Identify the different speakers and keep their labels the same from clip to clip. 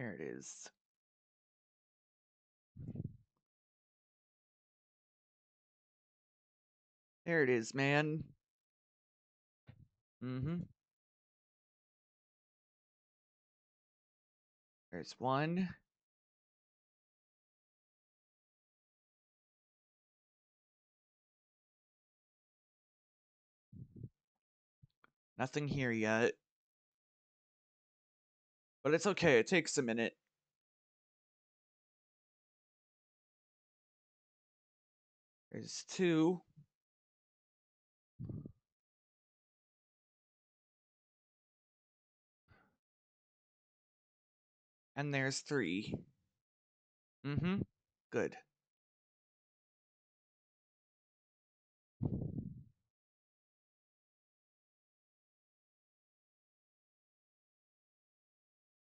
Speaker 1: There it is. There it is, man. Mm-hmm. There's one. Nothing here yet. But it's okay, it takes a minute. There's two. And there's three. Mm-hmm. Good.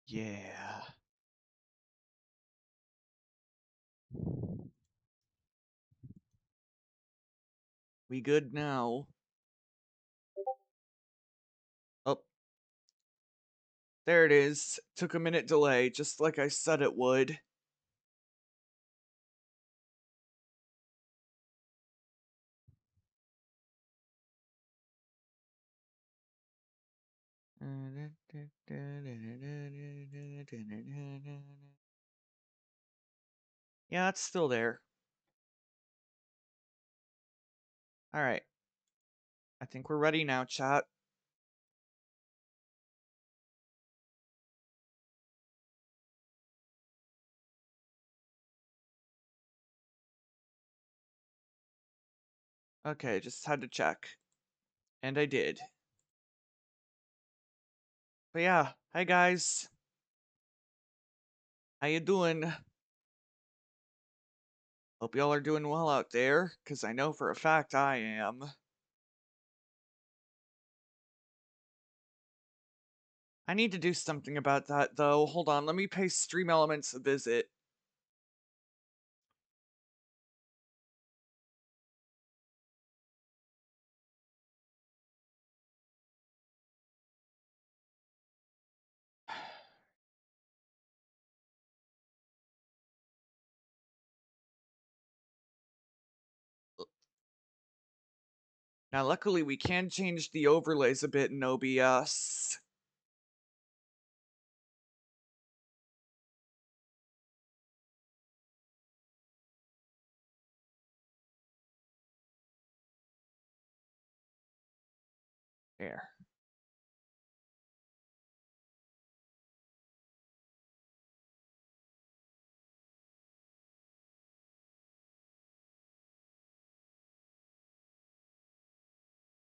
Speaker 1: Yeah. We good now. Oh. There it is. Took a minute delay, just like I said it would. Yeah, it's still there. Alright. I think we're ready now, chat. Okay, just had to check. And I did. But yeah, hi guys. How you doing? Hope y'all are doing well out there, because I know for a fact I am. I need to do something about that, though. Hold on, let me pay Stream Elements a visit. Now, luckily, we can change the overlays a bit in OBS. There.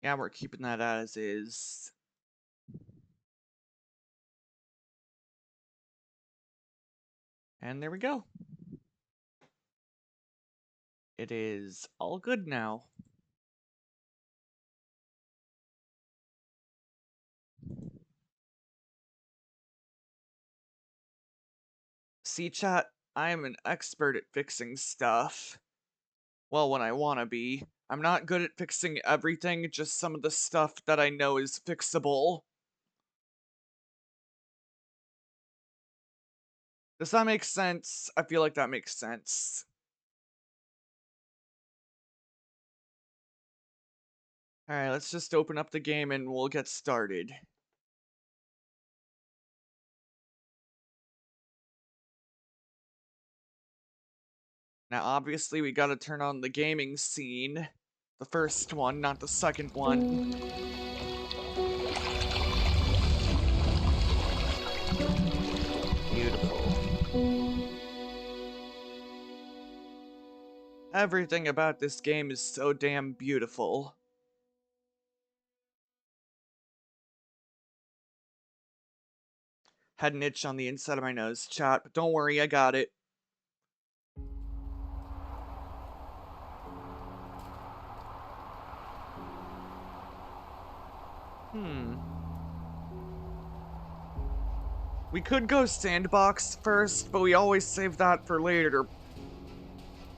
Speaker 1: Yeah, we're keeping that as is. And there we go. It is all good now. See, chat, I am an expert at fixing stuff. Well, when I wanna be. I'm not good at fixing everything, just some of the stuff that I know is fixable. Does that make sense? I feel like that makes sense. Alright, let's just open up the game and we'll get started. Now, obviously, we gotta turn on the gaming scene. The first one, not the second one. Beautiful. Everything about this game is so damn beautiful. Had an itch on the inside of my nose, chat, but don't worry, I got it. We could go sandbox first, but we always save that for later.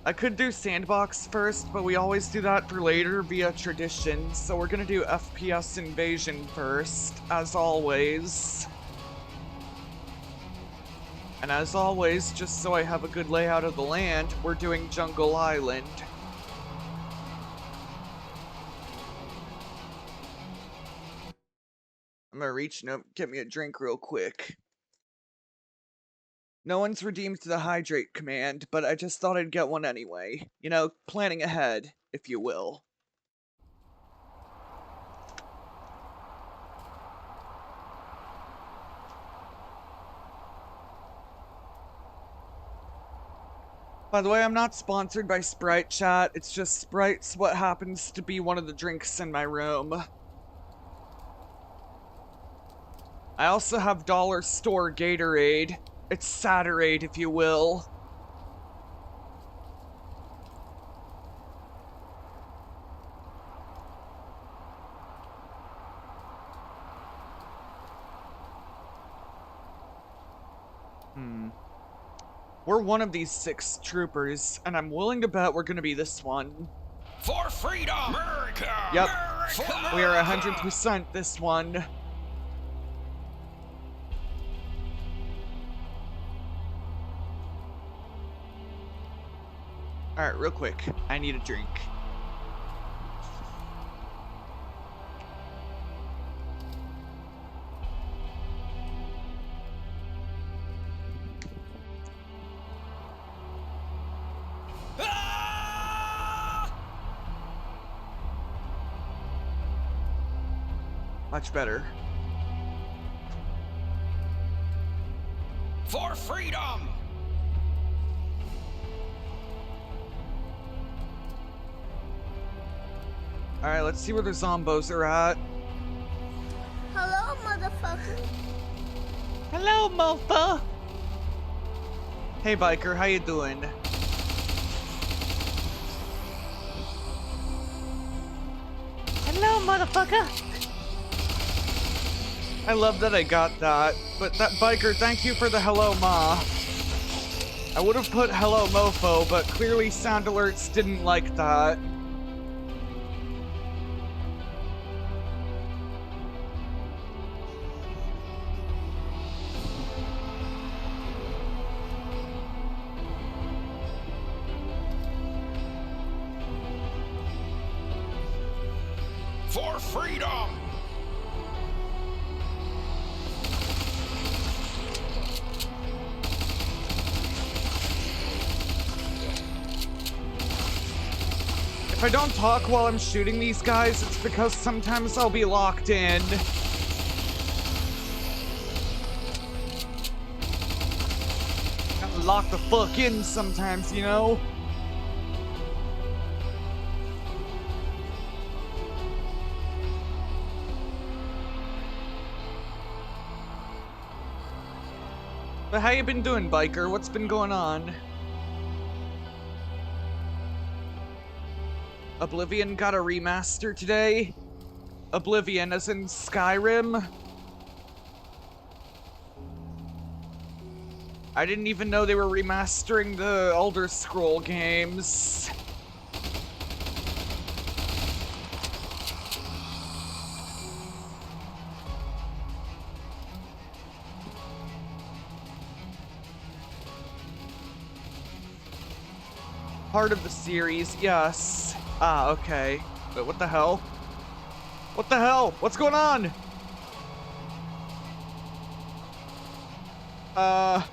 Speaker 1: I could do sandbox first, but we always do that for later via tradition, so we're gonna do FPS Invasion first, as always. And as always, just so I have a good layout of the land, we're doing Jungle Island. I'm gonna reach and get me a drink real quick. No one's redeemed the hydrate command, but I just thought I'd get one anyway. You know, planning ahead, if you will. By the way, I'm not sponsored by Sprite, chat. It's just Sprite's what happens to be one of the drinks in my room. I also have dollar store Gatorade. It's Saturade, if you will. We're one of these 6 troopers, and I'm willing to bet we're gonna be this one.
Speaker 2: For freedom! America!
Speaker 1: Yep,
Speaker 2: America!
Speaker 1: we are 100% this one. Alright, real quick. I need a drink. Much better.
Speaker 2: For freedom!
Speaker 1: Alright, let's see where the zombos are at.
Speaker 3: Hello, motherfucker.
Speaker 1: Hello, mofo! Hey, biker, how you doing?
Speaker 3: Hello, motherfucker.
Speaker 1: I love that I got that, but that biker, thank you for the hello, ma. I would have put hello, mofo, but clearly Sound Alerts didn't like that.
Speaker 2: For freedom!
Speaker 1: If I don't talk while I'm shooting these guys, it's because sometimes I'll be locked in. Gotta lock the fuck in sometimes, you know? But how you been doing, biker? What's been going on? Oblivion got a remaster today? Oblivion as in Skyrim? I didn't even know they were remastering the Elder Scroll games. Part of the series, yes. Ah, okay. But what the hell? What the hell? What's going on? I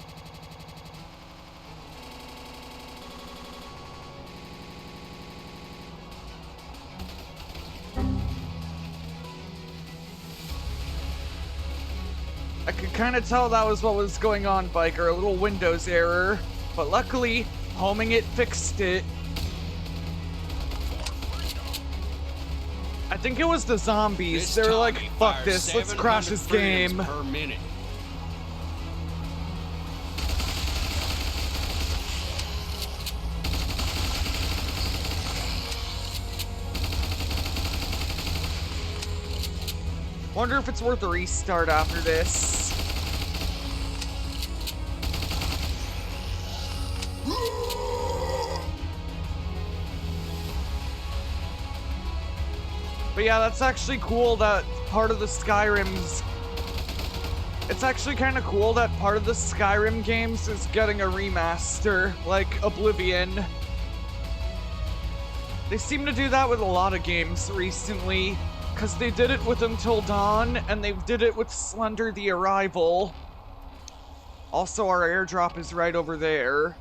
Speaker 1: could kind of tell that was what was going on, biker. A little Windows error. But luckily, homing it fixed it. I think it was the zombies. They were like, fuck this, let's crash this game.
Speaker 2: Per minute.
Speaker 1: Wonder if it's worth a restart after this. But yeah, that's actually cool that part of the Skyrim's It's actually kind of cool that part of the Skyrim games is getting a remaster, like Oblivion. They seem to do that with a lot of games recently, because they did it with Until Dawn, and they did it with Slender the Arrival. Also, our airdrop is right over there.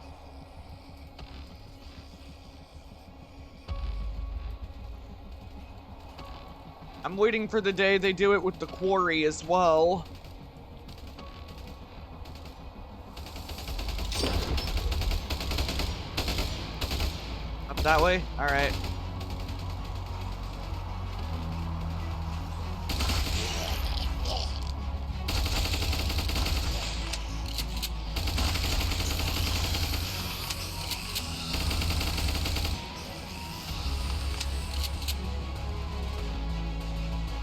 Speaker 1: I'm waiting for the day they do it with The Quarry as well. Up that way? Alright.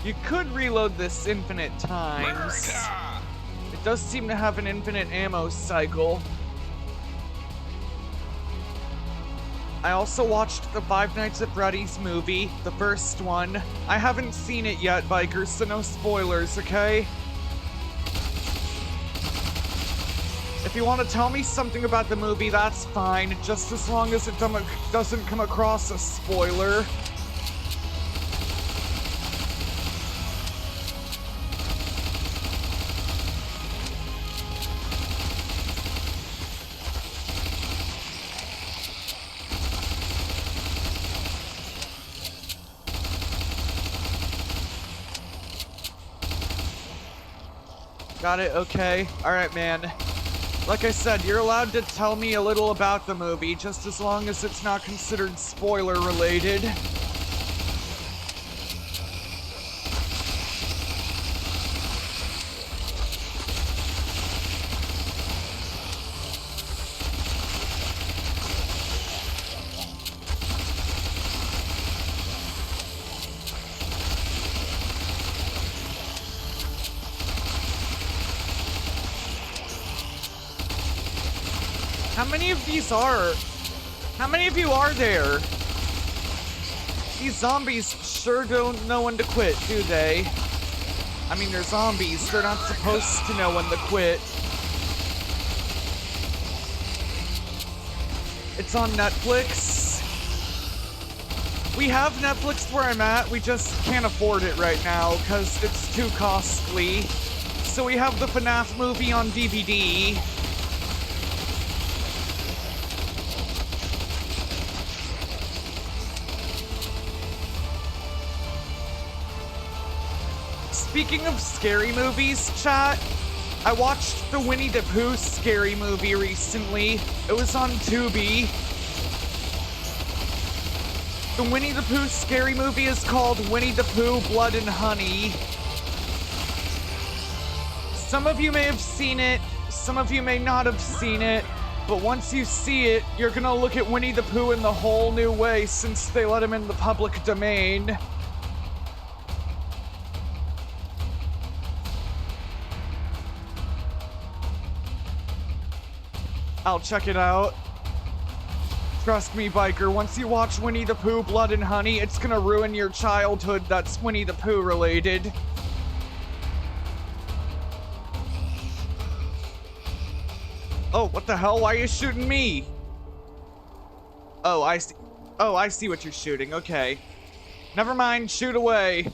Speaker 1: You could reload this infinite times.
Speaker 2: America!
Speaker 1: It does seem to have an infinite ammo cycle. I also watched the Five Nights at Freddy's movie, the first one. I haven't seen it yet, Biker, so no spoilers, okay? If you want to tell me something about the movie, that's fine, just as long as it doesn't come across a spoiler. Got it, okay. Alright, man. Like I said, you're allowed to tell me a little about the movie, just as long as it's not considered spoiler related. How many of you are there? These zombies sure don't know when to quit, do they? I mean, they're zombies. They're not supposed to know when to quit. It's on Netflix. We have Netflix where I'm at. We just can't afford it right now because it's too costly. So we have the FNAF movie on DVD. Speaking of scary movies, chat, I watched the Winnie the Pooh scary movie recently. It was on Tubi. The Winnie the Pooh scary movie is called Winnie the Pooh Blood and Honey. Some of you may have seen it, some of you may not have seen it, but once you see it, you're gonna look at Winnie the Pooh in the whole new way since they let him in the public domain. I'll check it out. Trust me, Biker, once you watch Winnie the Pooh Blood and Honey, it's gonna ruin your childhood that's Winnie the Pooh related. Oh, what the hell? Why are you shooting me? Oh, I see. Oh, I see what you're shooting. Okay. Never mind, shoot away.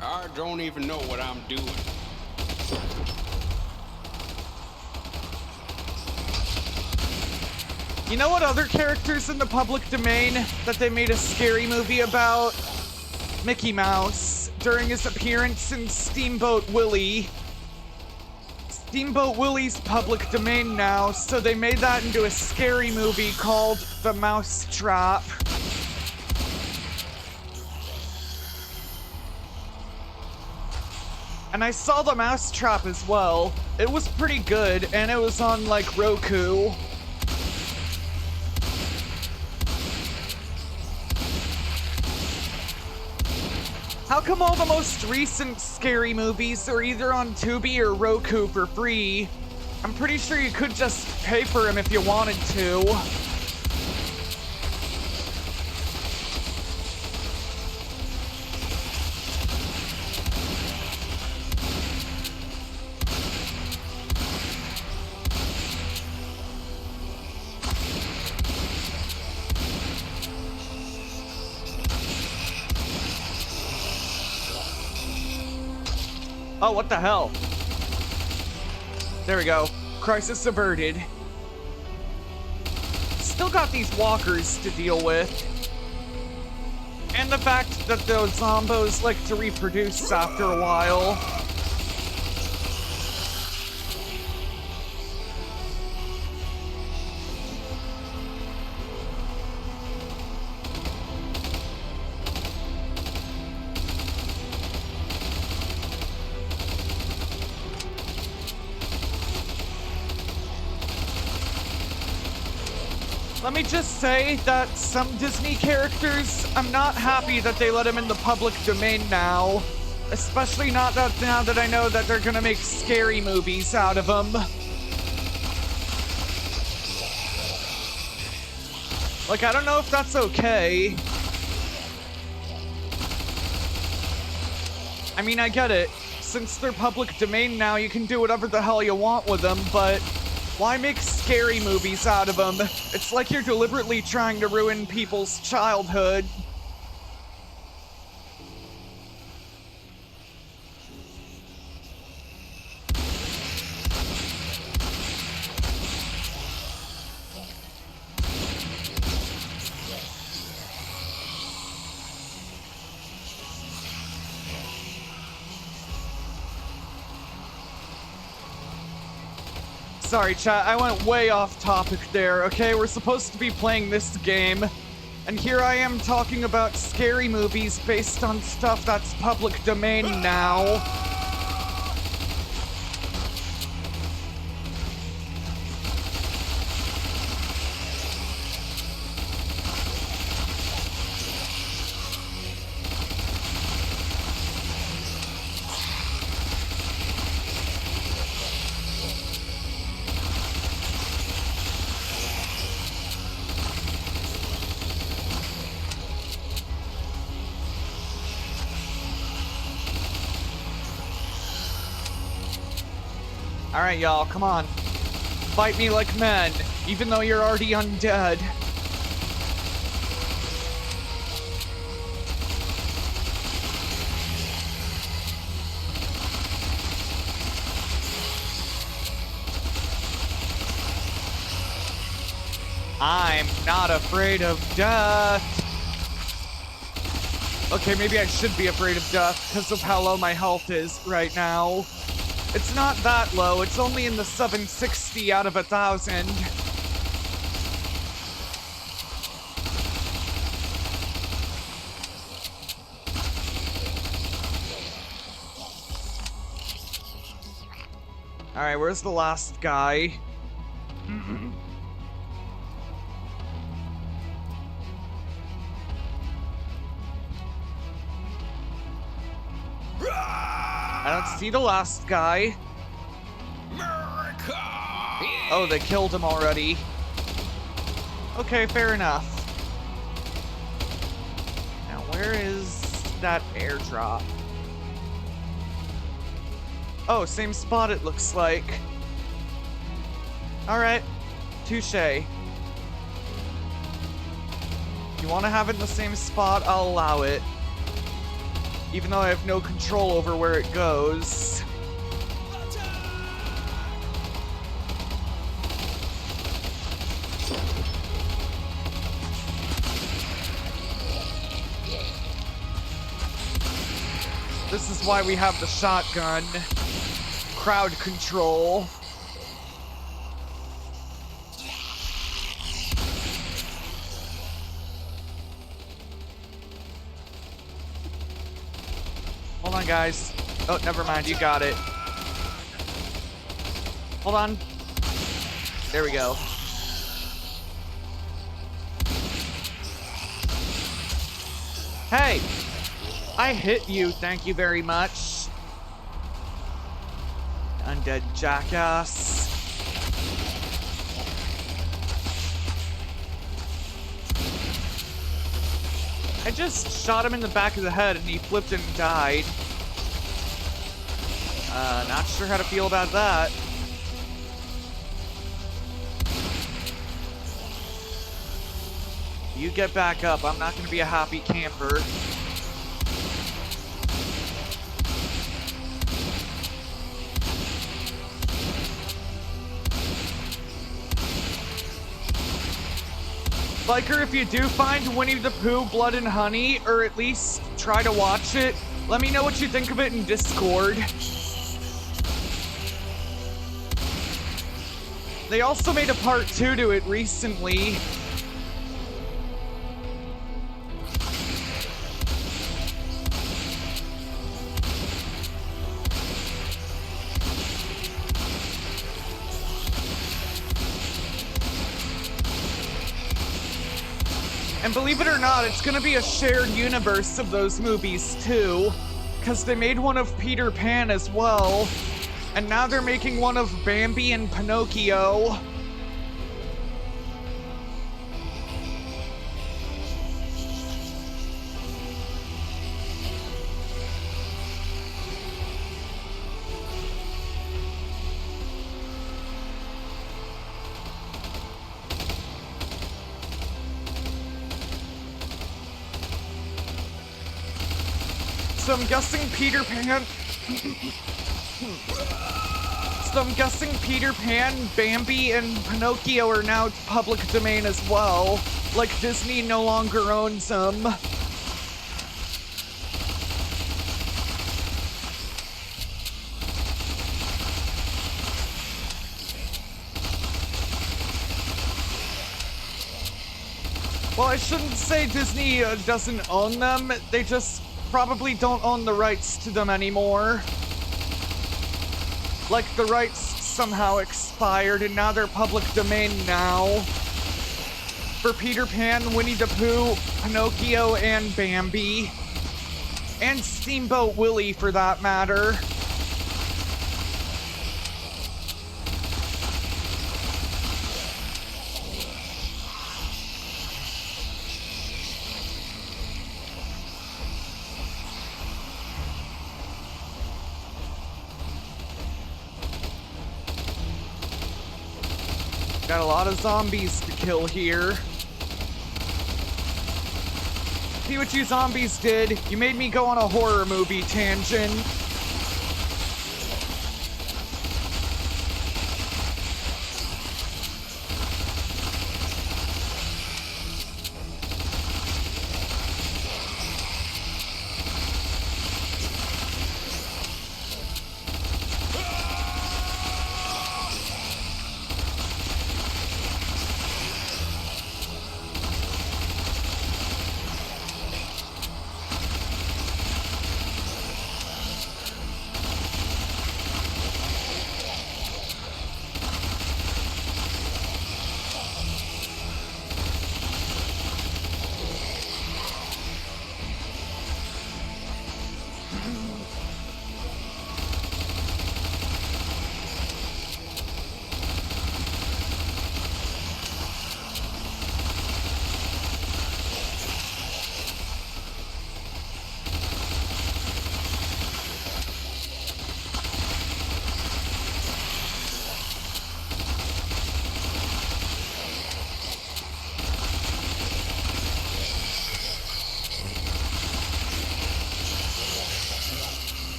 Speaker 2: I don't even know what I'm doing.
Speaker 1: You know what other characters in the public domain that they made a scary movie about? Mickey Mouse, during his appearance in Steamboat Willie. Steamboat Willie's public domain now, so they made that into a scary movie called The Mousetrap. And I saw The Mousetrap as well. It was pretty good, and it was on, like, Roku. How come all the most recent scary movies are either on Tubi or Roku for free? I'm pretty sure you could just pay for them if you wanted to. Oh, what the hell? There we go. Crisis averted. Still got these walkers to deal with. And the fact that those zombos like to reproduce after a while. Let me just say that some Disney characters, I'm not happy that they let them in the public domain now. Especially not that now that I know that they're gonna make scary movies out of them. Like, I don't know if that's okay. I mean, I get it. Since they're public domain now, you can do whatever the hell you want with them, but why make scary movies out of them? It's like you're deliberately trying to ruin people's childhood. Sorry, chat, I went way off topic there, okay? We're supposed to be playing this game, and here I am talking about scary movies based on stuff that's public domain now. Alright, y'all, come on. Fight me like men, even though you're already undead. I'm not afraid of death. Okay, maybe I should be afraid of death because of how low my health is right now. It's not that low, it's only in the 760 out of 1,000. Alright, where's the last guy? I don't see the last guy.
Speaker 2: America!
Speaker 1: Oh, they killed him already. Okay, fair enough. Now, where is that airdrop? Oh, same spot it looks like. Alright, touche. If you want to have it in the same spot, I'll allow it. Even though I have no control over where it goes. This is why we have the shotgun. Crowd control. Hold on, guys. Oh, never mind. You got it. Hold on. There we go. Hey! I hit you, thank you very much. Undead jackass. I just shot him in the back of the head and he flipped and died. Not sure how to feel about that. You get back up. I'm not gonna be a happy camper. Biker, if you do find Winnie the Pooh Blood and Honey, or at least try to watch it, let me know what you think of it in Discord. They also made a part 2 to it recently. And believe it or not, it's gonna be a shared universe of those movies too, because they made one of Peter Pan as well, and now they're making one of Bambi and Pinocchio. So I'm guessing Peter Pan... Bambi, and Pinocchio are now public domain as well. Like Disney no longer owns them. Well, I shouldn't say Disney doesn't own them, they just probably don't own the rights to them anymore. Like, the rights somehow expired and now they're public domain now. For Peter Pan, Winnie the Pooh, Pinocchio, and Bambi. And Steamboat Willie, for that matter. Got a lot of zombies to kill here. See what you zombies did? You made me go on a horror movie tangent.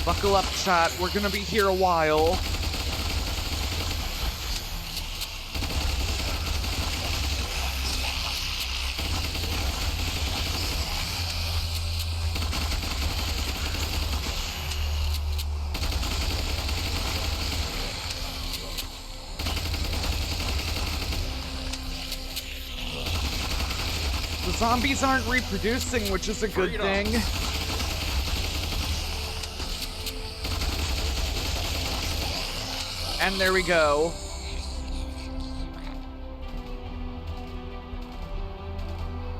Speaker 1: Buckle up, chat. We're gonna be here a while. The zombies aren't reproducing, which is a good thing. And there we go.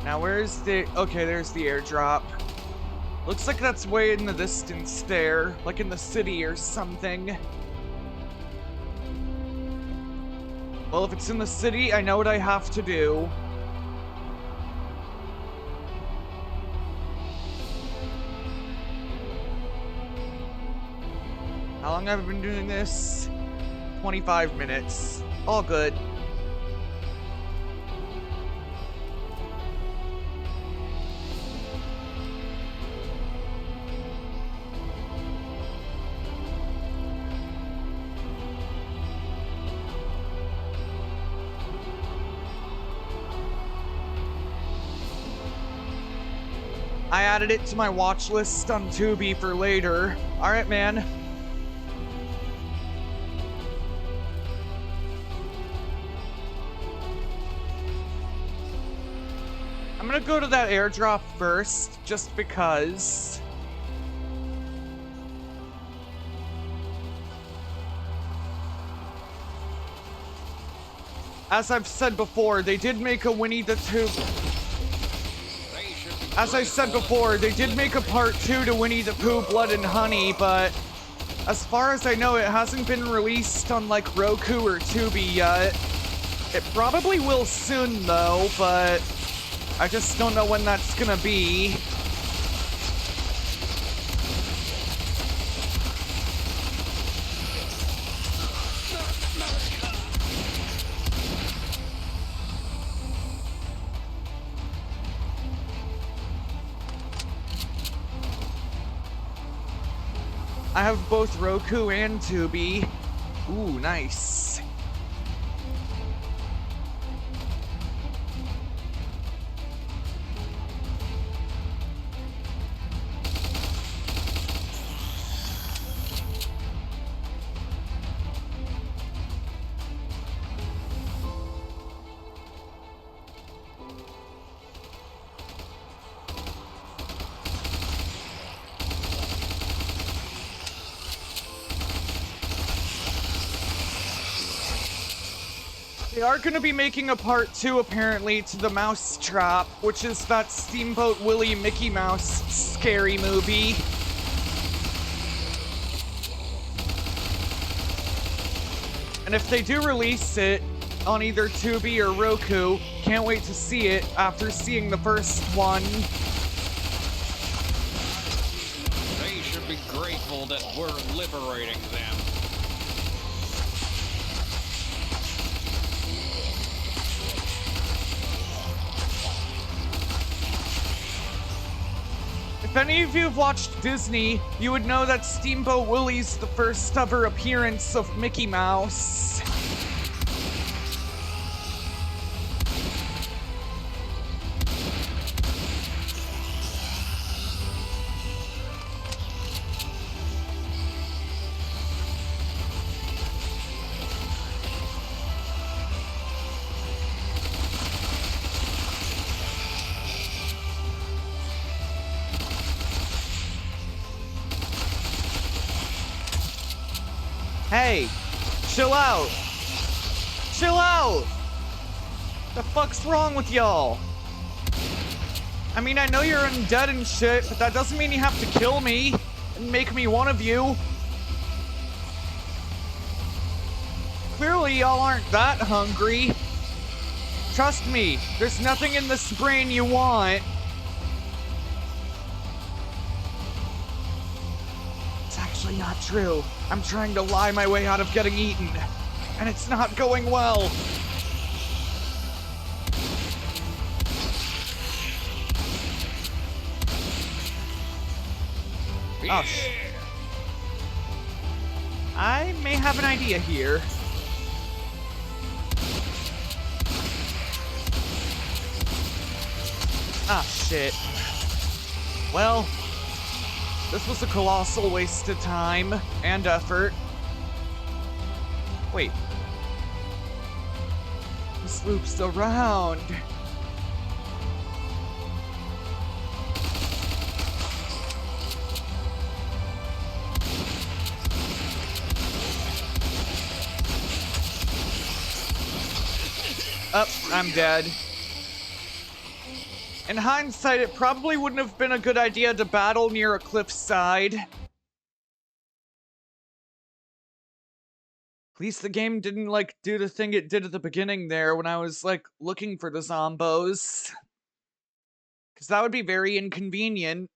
Speaker 1: Now where's the... Okay, there's the airdrop. Looks like that's way in the distance there, like in the city or something. Well, if it's in the city, I know what I have to do. How long have I been doing this? 25 minutes. All good. I added it to my watch list on Tubi for later. Alright, man. I'm gonna go to that airdrop first, just because. As I've said before, they did make a Winnie the Pooh. As I said before, they did make a part 2 to Winnie the Pooh Blood and Honey, but as far as I know, it hasn't been released on like Roku or Tubi yet. It probably will soon though, but I just don't know when that's gonna be. I have both Roku and Tubi. Ooh, nice. They are going to be making a part 2, apparently, to the Mousetrap, which is that Steamboat Willie Mickey Mouse scary movie. And if they do release it on either Tubi or Roku, can't wait to see it after seeing the first one.
Speaker 2: They should be grateful that we're liberating them.
Speaker 1: If any of you have watched Disney, you would know that Steamboat Willie's the first ever appearance of Mickey Mouse. Hey, chill out. Chill out. The fuck's wrong with y'all? I mean, I know you're undead and shit, but that doesn't mean you have to kill me and make me one of you. Clearly, y'all aren't that hungry. Trust me, there's nothing in this brain you want. It's actually not true. I'm trying to lie my way out of getting eaten, and it's not going well.
Speaker 2: Yeah.
Speaker 1: Oh, I may have an idea here. Ah, shit. Well, this was a colossal waste of time and effort. Wait. This loops around. Oh, I'm dead. In hindsight, it probably wouldn't have been a good idea to battle near a cliffside. At least the game didn't, like, do the thing it did at the beginning there when I was, like, looking for the zombos. Because that would be very inconvenient.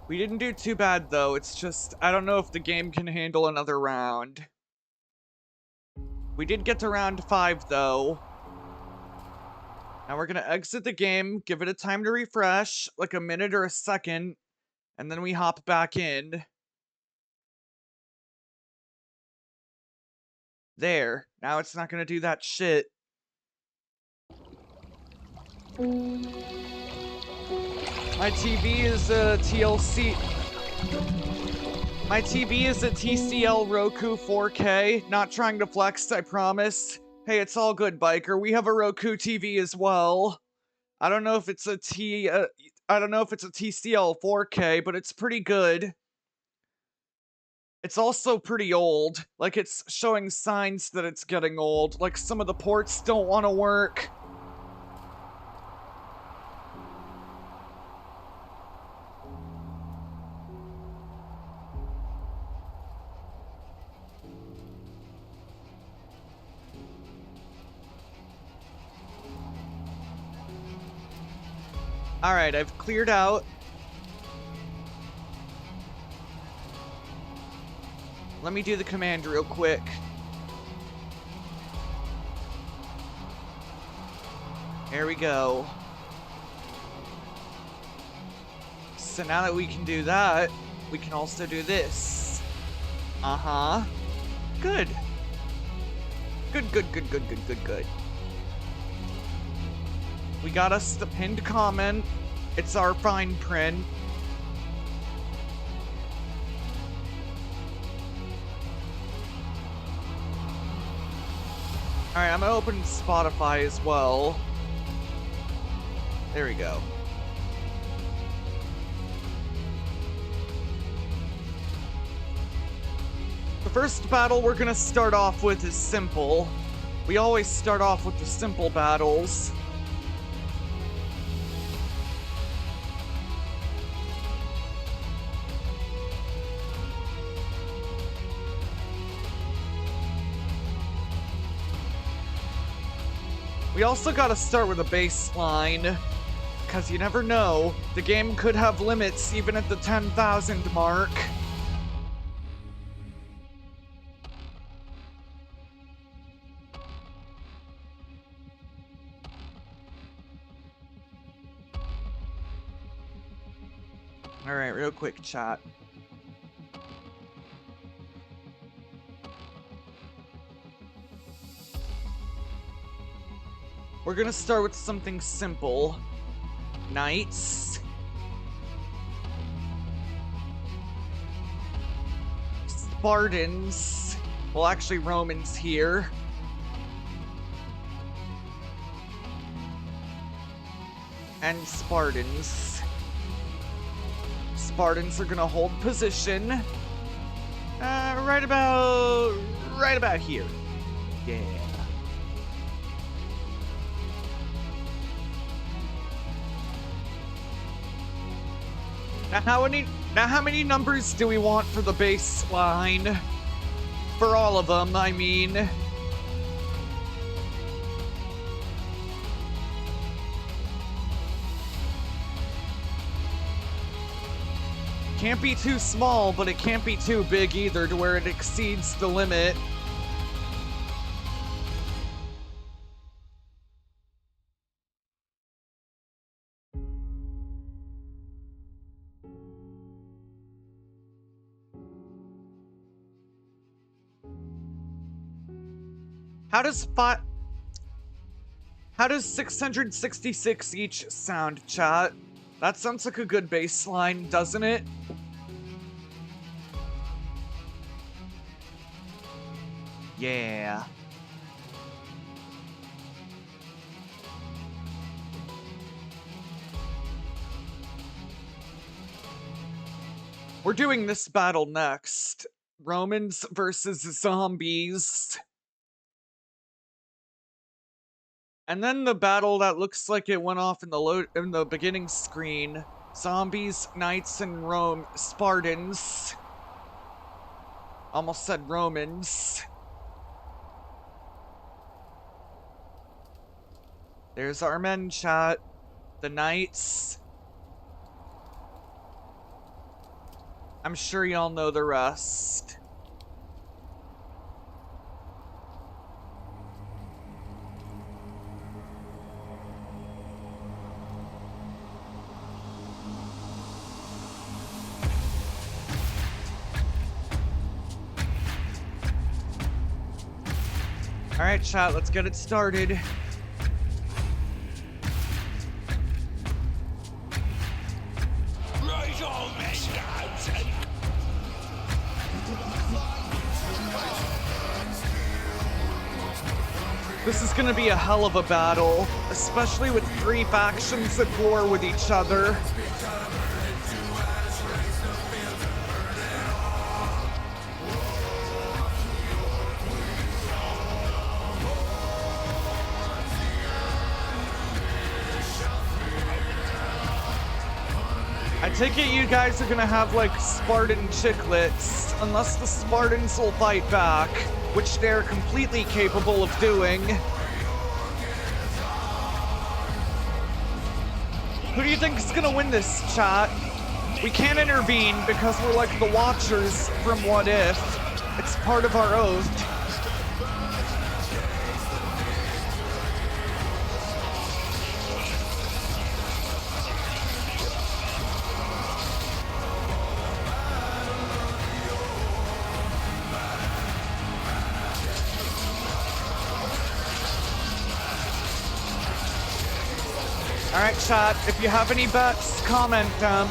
Speaker 1: We didn't do too bad, though. It's just, I don't know if the game can handle another round. We did get to round 5, though. Now we're gonna exit the game, give it a time to refresh, like a minute or a second, and then we hop back in. There. Now it's not gonna do that shit. My TV is a TLC. My TV is a TCL Roku 4K. Not trying to flex, I promise. Hey, it's all good, biker. We have a Roku TV as well. I don't know if it's a I don't know if it's a TCL 4K, but it's pretty good. It's also pretty old. Like, it's showing signs that it's getting old. Like, some of the ports don't want to work. Alright, I've cleared out. Let me do the command real quick. There we go. So now that we can do that, we can also do this. Uh-huh. Good. Good. We got us the pinned comment. It's our fine print. Alright, I'm gonna open Spotify as well. There we go. The first battle we're gonna start off with is simple. We always start off with the simple battles. We also gotta start with a baseline, because you never know, the game could have limits even at the 10,000 mark. Alright, real quick, chat. We're gonna start with something simple. Knights. Spartans. Well, actually, Romans here. And Spartans. Spartans are gonna hold position. Right about here. Yeah. Now how many numbers do we want for the baseline? For all of them, I mean. Can't be too small, but it can't be too big either to where it exceeds the limit. How does 666 each sound, chat? That sounds like a good baseline, doesn't it? Yeah. We're doing this battle next. Romans versus zombies. And then the battle that looks like it went off in the beginning screen. Zombies, knights, and Spartans. Almost said Romans. There's our men, chat. The knights. I'm sure y'all know the rest. Alright, chat, let's get it started. This is gonna be a hell of a battle, especially with 3 factions at war with each other. I take it you guys are gonna have like Spartan chicklets, unless the Spartans will fight back, which they're completely capable of doing. Who do you think is gonna win this, chat? We can't intervene because we're like the Watchers from What If. It's part of our oath. Alright, chat, if you have any bets, comment them.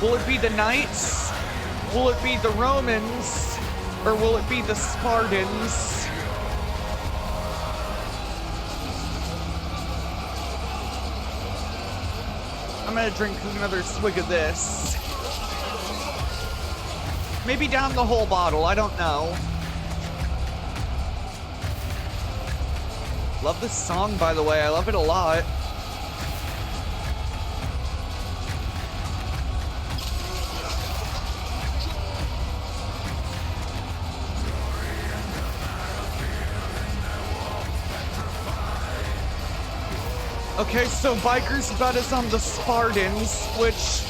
Speaker 1: Will it be the Knights? Will it be the Romans? Or will it be the Spartans? I'm gonna drink another swig of this. Maybe down the whole bottle, I don't know. Love this song, by the way, I love it a lot. Okay, so Biker's bet is on the Spartans, which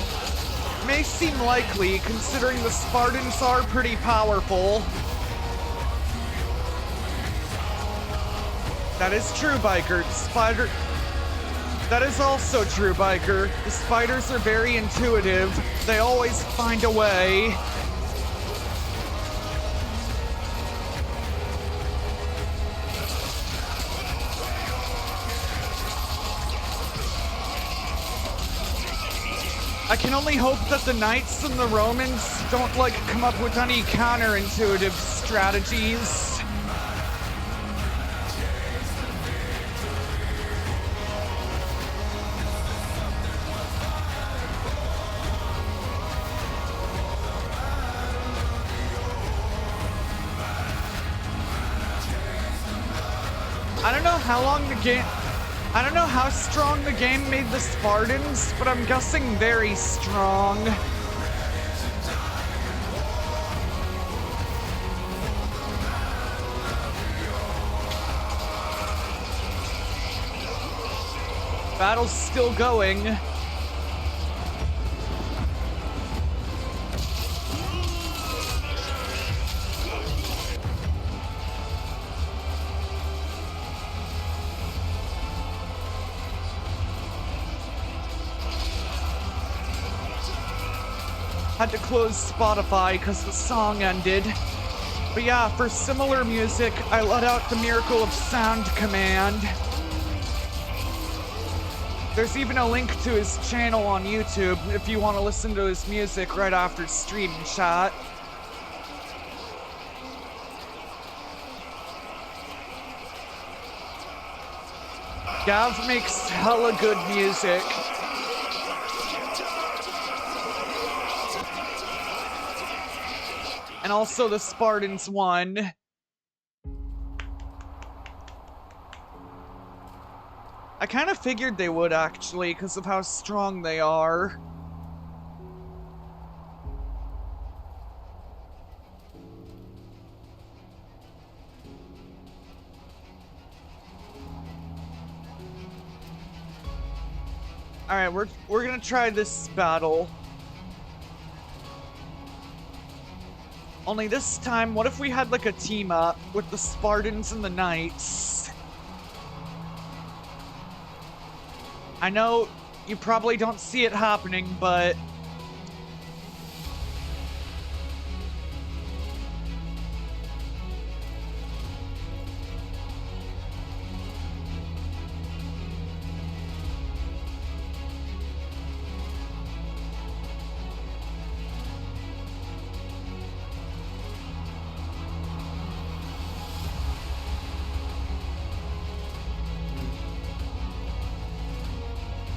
Speaker 1: may seem likely considering the Spartans are pretty powerful. That is true, Biker. That is also true, Biker. The spiders are very intuitive. They always find a way. I can only hope that the Knights and the Romans don't, like, come up with any counterintuitive strategies. I don't know how long the game... I don't know how strong the game made the Spartans, but I'm guessing very strong. Battle's still going. Had to close Spotify because the song ended. But yeah, for similar music, I let out the Miracle of Sound command. There's even a link to his channel on YouTube if you want to listen to his music right after stream, chat. Gav makes hella good music. And also the Spartans won. I kind of figured they would, actually, because of how strong they are. Alright, we're gonna try this battle. Only this time, what if we had like a team up with the Spartans and the Knights? I know you probably don't see it happening, but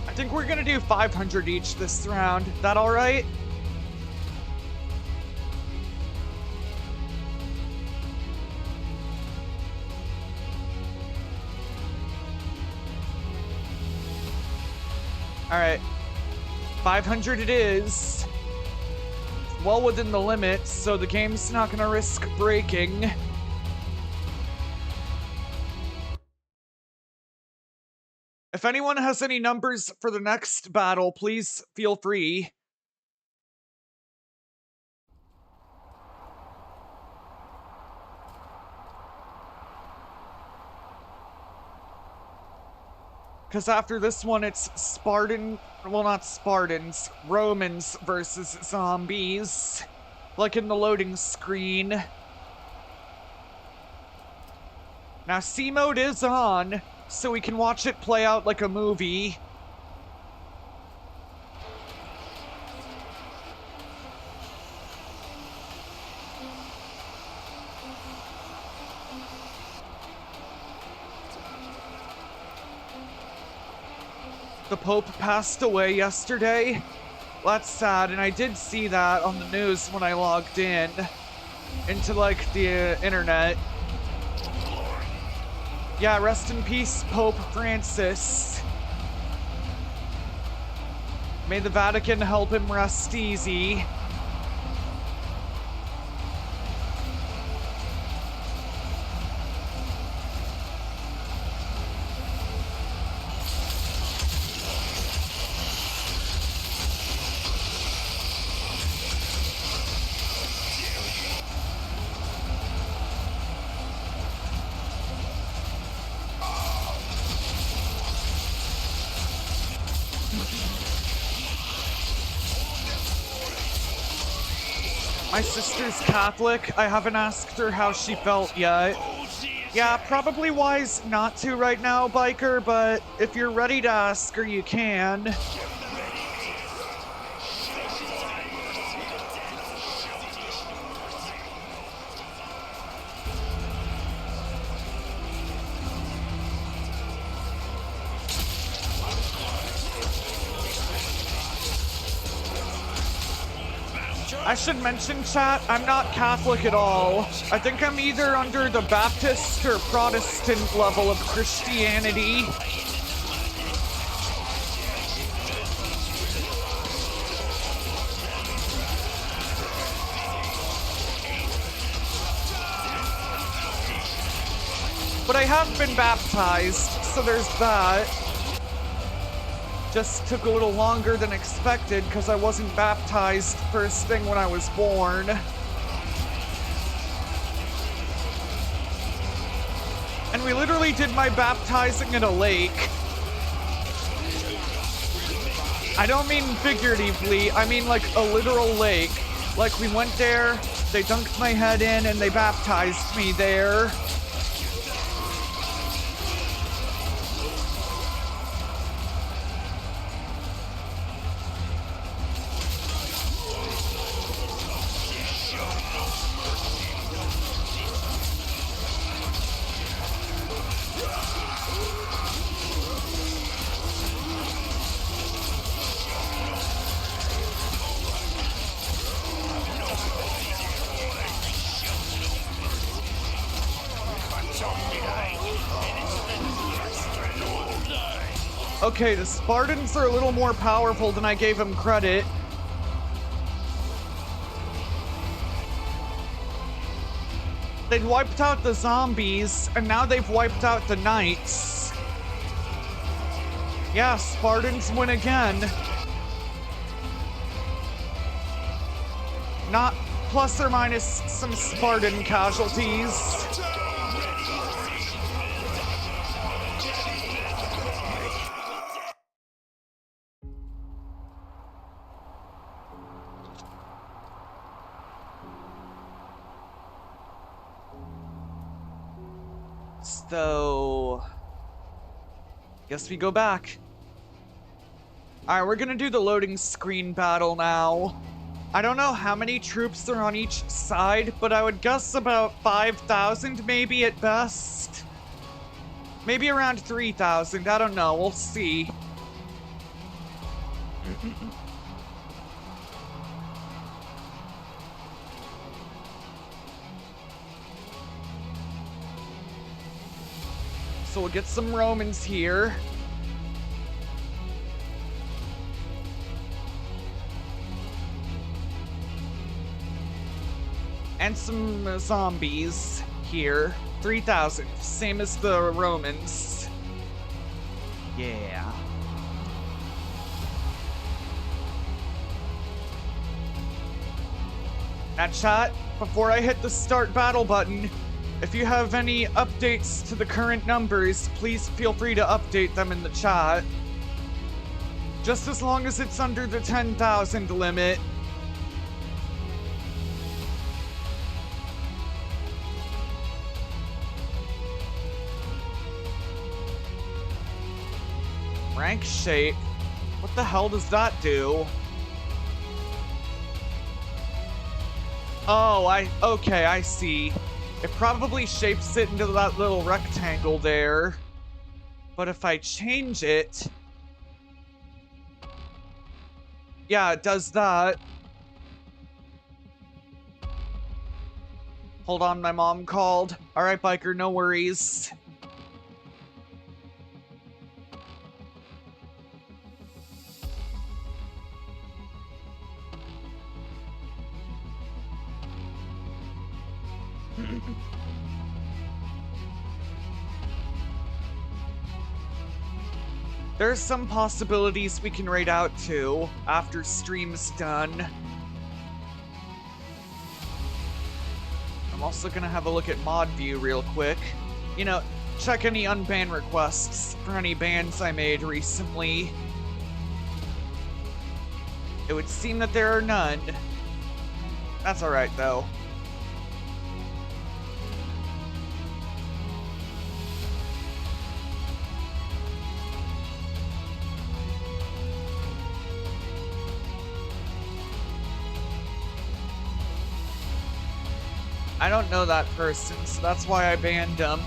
Speaker 1: I think we're gonna do 500 each this round. That all right? All right, 500 it is. Well within the limits, so the game's not gonna risk breaking. If anyone has any numbers for the next battle, please feel free. Because after this one, it's not Spartans, Romans versus zombies. Like in the loading screen. Now, C mode is on, so we can watch it play out like a movie. The Pope passed away yesterday. That's sad, and I did see that on the news when I logged into like the internet. Yeah, rest in peace, Pope Francis. May the Vatican help him rest easy. My sister's Catholic. I haven't asked her how she felt yet. Yeah, probably wise not to right now, Biker, but if you're ready to ask her, you can. I should mention, chat, I'm not Catholic at all. I think I'm either under the Baptist or Protestant level of Christianity. But I have been baptized, so there's that. Just took a little longer than expected because I wasn't baptized first thing when I was born. And we literally did my baptizing in a lake. I don't mean figuratively, I mean like a literal lake. Like we went there, they dunked my head in, and they baptized me there. Okay, the Spartans are a little more powerful than I gave them credit. They'd wiped out the zombies, and now they've wiped out the knights. Yeah, Spartans win again. Not plus or minus some Spartan casualties. So, guess we go back. Alright, we're gonna do the loading screen battle now. I don't know how many troops are on each side, but I would guess about 5,000 maybe at best. Maybe around 3,000, I don't know, we'll see. So we'll get some Romans here. And some zombies here. 3,000, same as the Romans. Yeah. Now chat, before I hit the start battle button, if you have any updates to the current numbers, please feel free to update them in the chat. Just as long as it's under the 10,000 limit. Rank shape? What the hell does that do? Oh, okay, I see. It probably shapes it into that little rectangle there. But if I change it... Yeah, it does that. Hold on, my mom called. Alright, biker, no worries. There's some possibilities we can raid out to after stream's done. I'm also gonna have a look at mod view real quick. You know, check any unban requests for any bans I made recently. It would seem that there are none. That's alright though. I don't know that person, so that's why I banned him.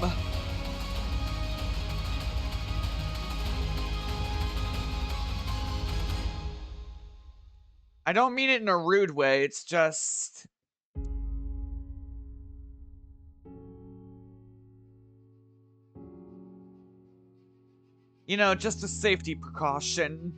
Speaker 1: I don't mean it in a rude way, it's just... You know, just a safety precaution.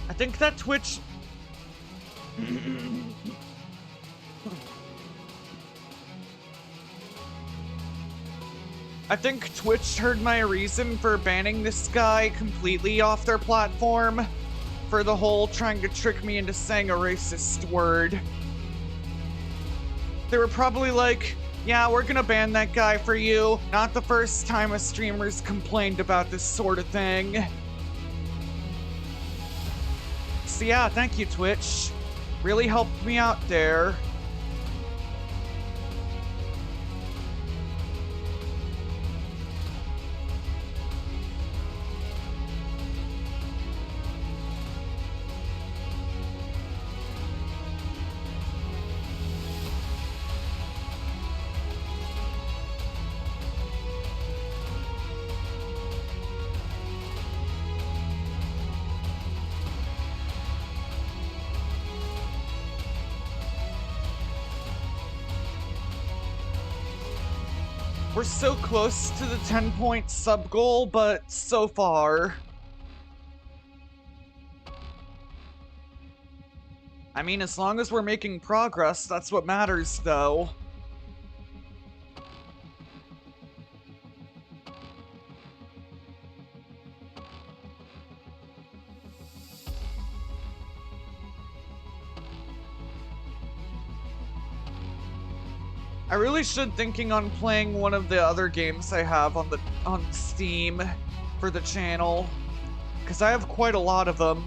Speaker 1: I think that Twitch... I think Twitch heard my reason for banning this guy completely off their platform for the whole trying to trick me into saying a racist word. They were probably like, yeah, we're gonna ban that guy for you. Not the first time a streamer's complained about this sort of thing. So yeah, thank you, Twitch. Really helped me out there. We're so close to the 10-point sub goal, but so far. I mean, as long as we're making progress, that's what matters, though. I really should thinking on playing one of the other games I have on Steam for the channel, because I have quite a lot of them.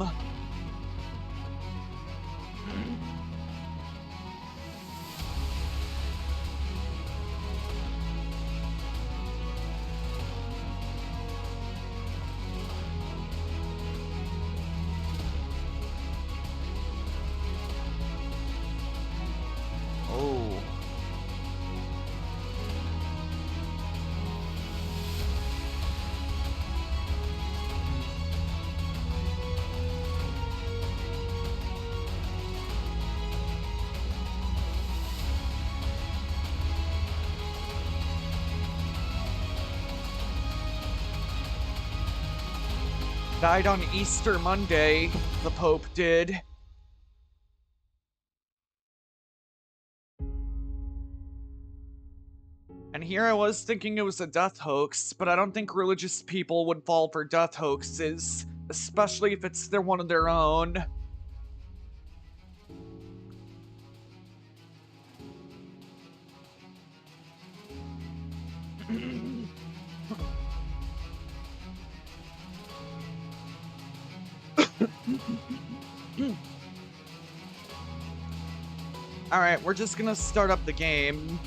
Speaker 1: Oh. Died on Easter Monday, the Pope did. And here I was thinking it was a death hoax, but I don't think religious people would fall for death hoaxes, especially if they're one of their own. Alright, we're just gonna start up the game.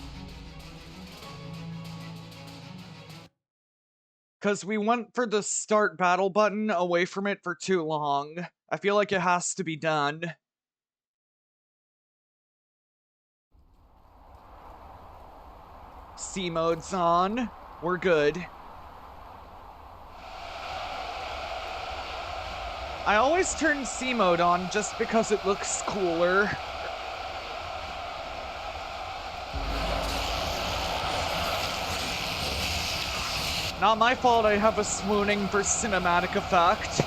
Speaker 1: Because we went for the start battle button away from it for too long. I feel like it has to be done. C mode's on. We're good. I always turn C mode on just because it looks cooler. Not my fault I have a swooning for cinematic effect.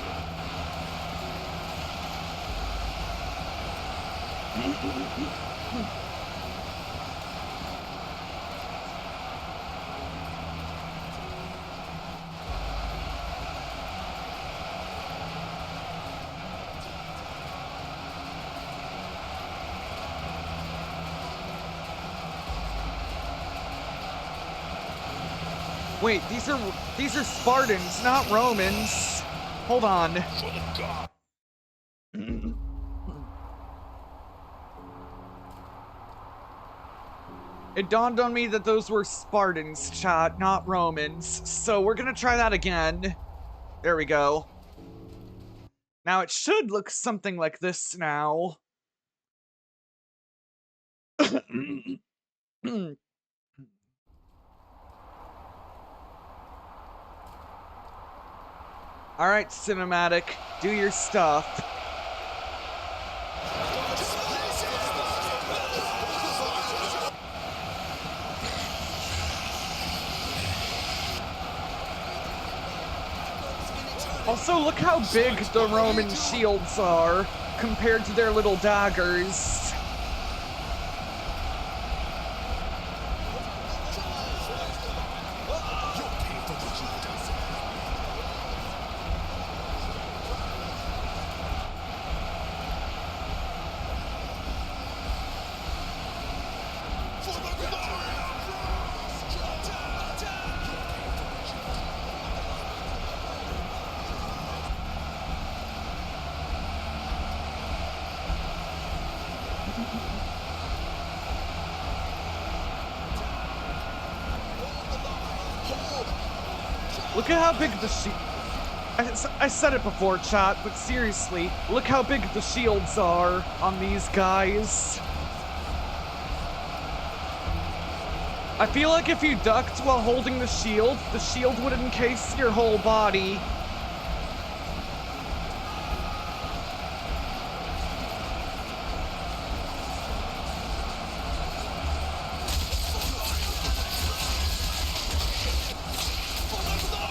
Speaker 1: Wait, these are Spartans, not Romans. Hold on. It dawned on me that those were Spartans, chat, not Romans. So we're gonna try that again. There we go. Now it should look something like this now. Alright, cinematic, do your stuff. Also, look how big the Roman shields are compared to their little daggers. Look at how big the I said it before, chat, but seriously, look how big the shields are on these guys. I feel like if you ducked while holding the shield would encase your whole body.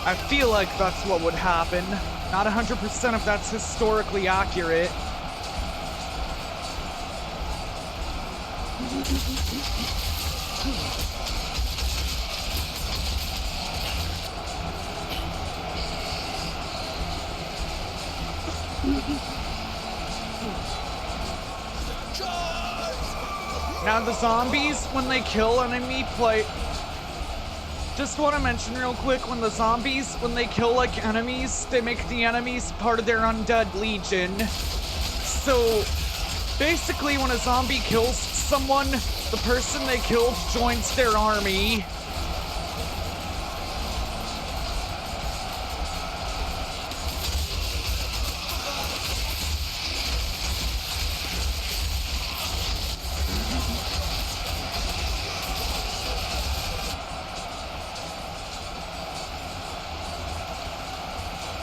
Speaker 1: I feel like that's what would happen. Not 100% if that's historically accurate. Now the zombies, when they kill enemy just want to mention real quick, when they kill like enemies, they make the enemies part of their undead legion. So basically when a zombie kills someone, the person they killed joins their army.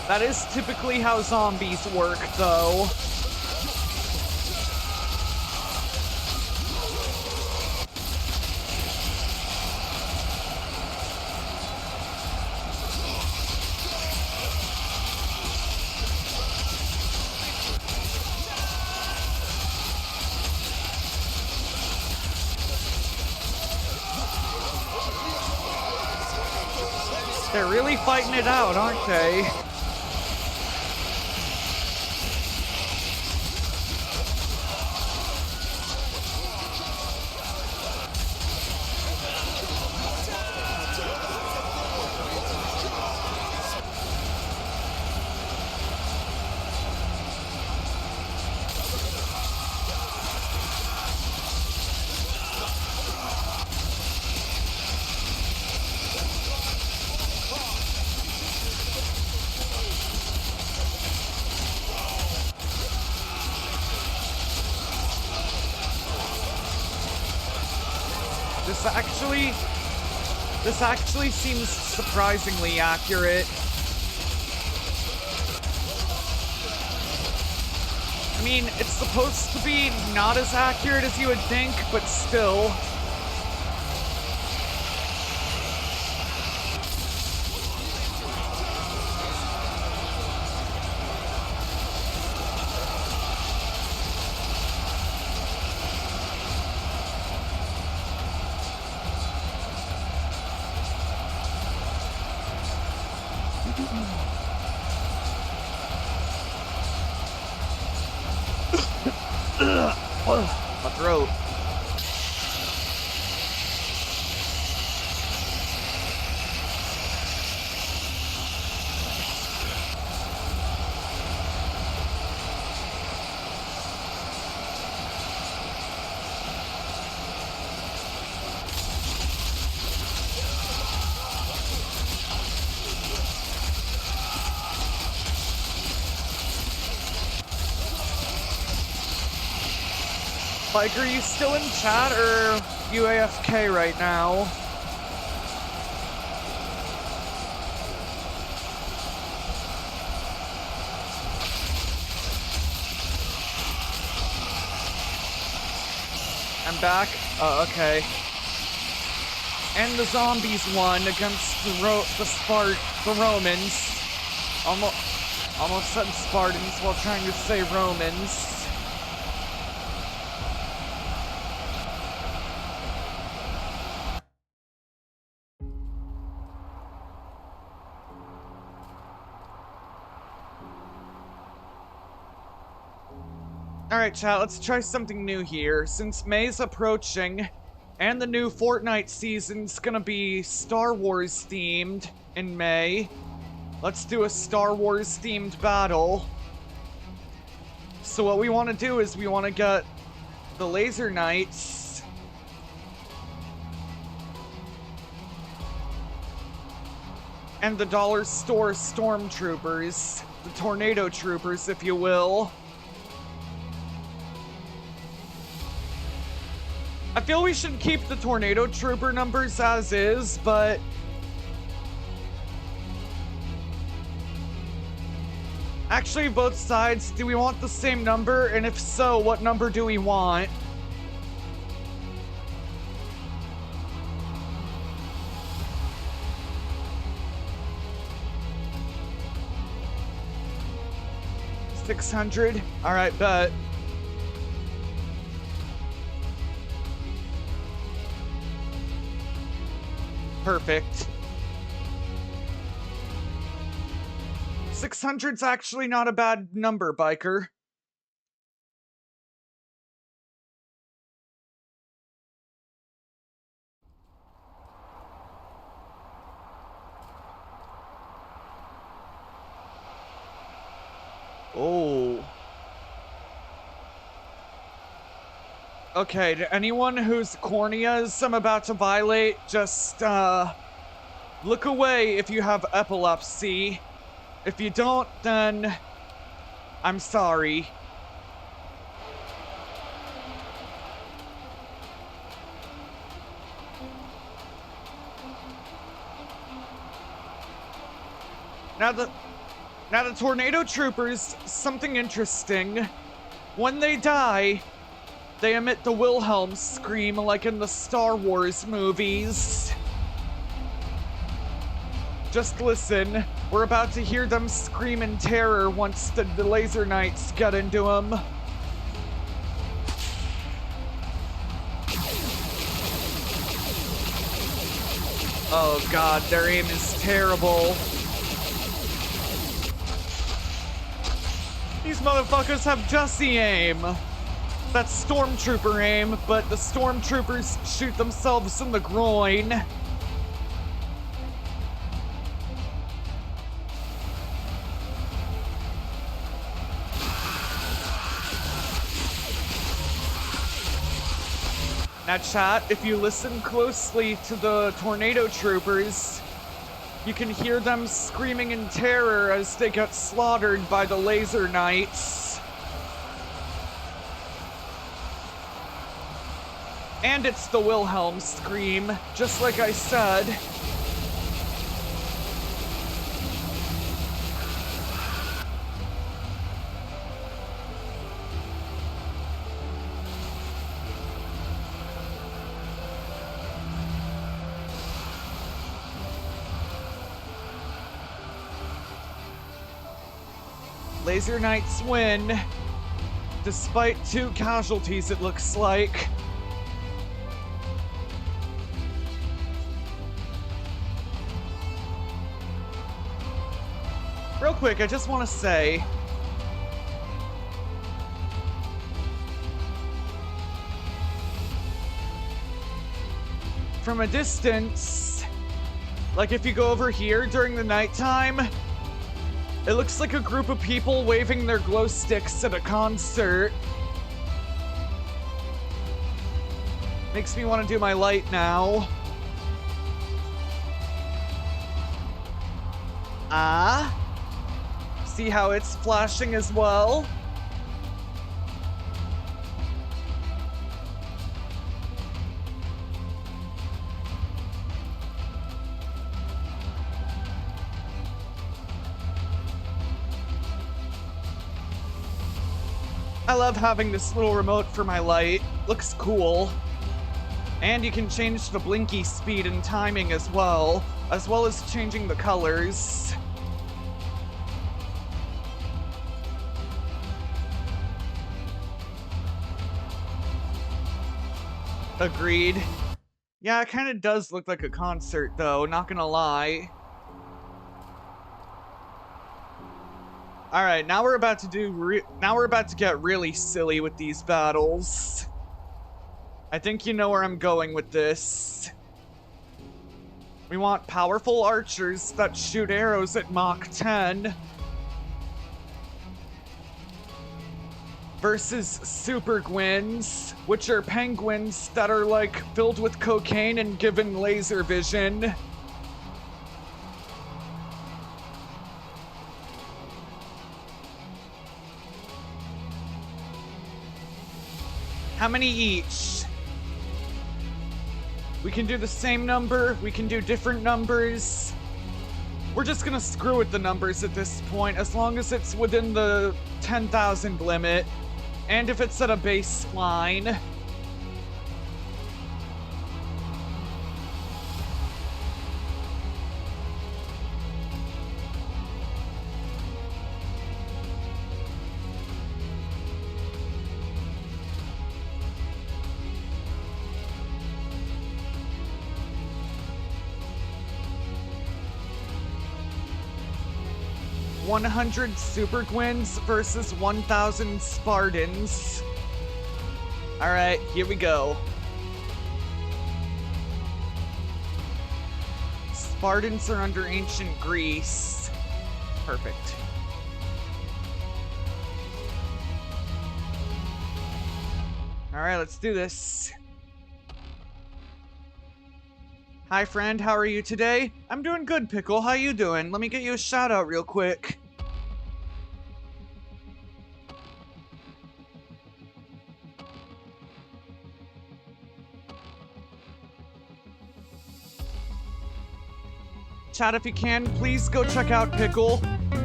Speaker 1: That is typically how zombies work, though. They're really fighting it out, aren't they? This actually seems surprisingly accurate. I mean, it's supposed to be not as accurate as you would think, but still. My throat. Like, are you still in chat or you AFK right now? I'm back? Oh, okay. And the zombies won against the Romans. Almost said Spartans while trying to say Romans. Alright, chat, let's try something new here. Since May's approaching, and the new Fortnite season's gonna be Star Wars themed in May, let's do a Star Wars themed battle. So what we want to do is we want to get the Laser Knights and the Dollar Store Stormtroopers, the Tornado Troopers, if you will. I feel we should keep the Tornado Trooper numbers as is, but actually, both sides, do we want the same number? And if so, what number do we want? $600? Alright, bet. Perfect. 600's actually not a bad number, Biker. Oh. Okay, to anyone whose corneas I'm about to violate, just, look away if you have epilepsy. If you don't, then I'm sorry. Now the tornado troopers, something interesting. When they die, they emit the Wilhelm scream like in the Star Wars movies. Just listen, we're about to hear them scream in terror once the laser knights get into them. Oh god, their aim is terrible. These motherfuckers have Jussie aim. That's Stormtrooper aim, but the Stormtroopers shoot themselves in the groin. Now chat, if you listen closely to the Tornado Troopers, you can hear them screaming in terror as they get slaughtered by the Laser Knights. And it's the Wilhelm scream, just like I said. Laser Knights win, despite 2 casualties it looks like. Real quick, I just want to say, from a distance, like if you go over here during the nighttime, it looks like a group of people waving their glow sticks at a concert. Makes me want to do my light now. Ah? See how it's flashing as well? I love having this little remote for my light. Looks cool. And you can change the blinky speed and timing as well as changing the colors. Agreed. Yeah, it kind of does look like a concert though, not gonna lie. All right, now we're about to get really silly with these battles. I think you know where I'm going with this. We want powerful archers that shoot arrows at Mach 10 versus super Gwins, which are penguins that are like filled with cocaine and given laser vision. How many each? We can do the same number, we can do different numbers. We're just gonna screw with the numbers at this point, as long as it's within the 10,000 limit, and if it's at a baseline. 100 Super Gwins versus 1,000 Spartans. Alright, here we go. Spartans are under ancient Greece. Perfect. Alright, let's do this. Hi friend, how are you today? I'm doing good, Pickle. How you doing? Let me get you a shout out real quick. Chat, if you can, please go check out Pickle.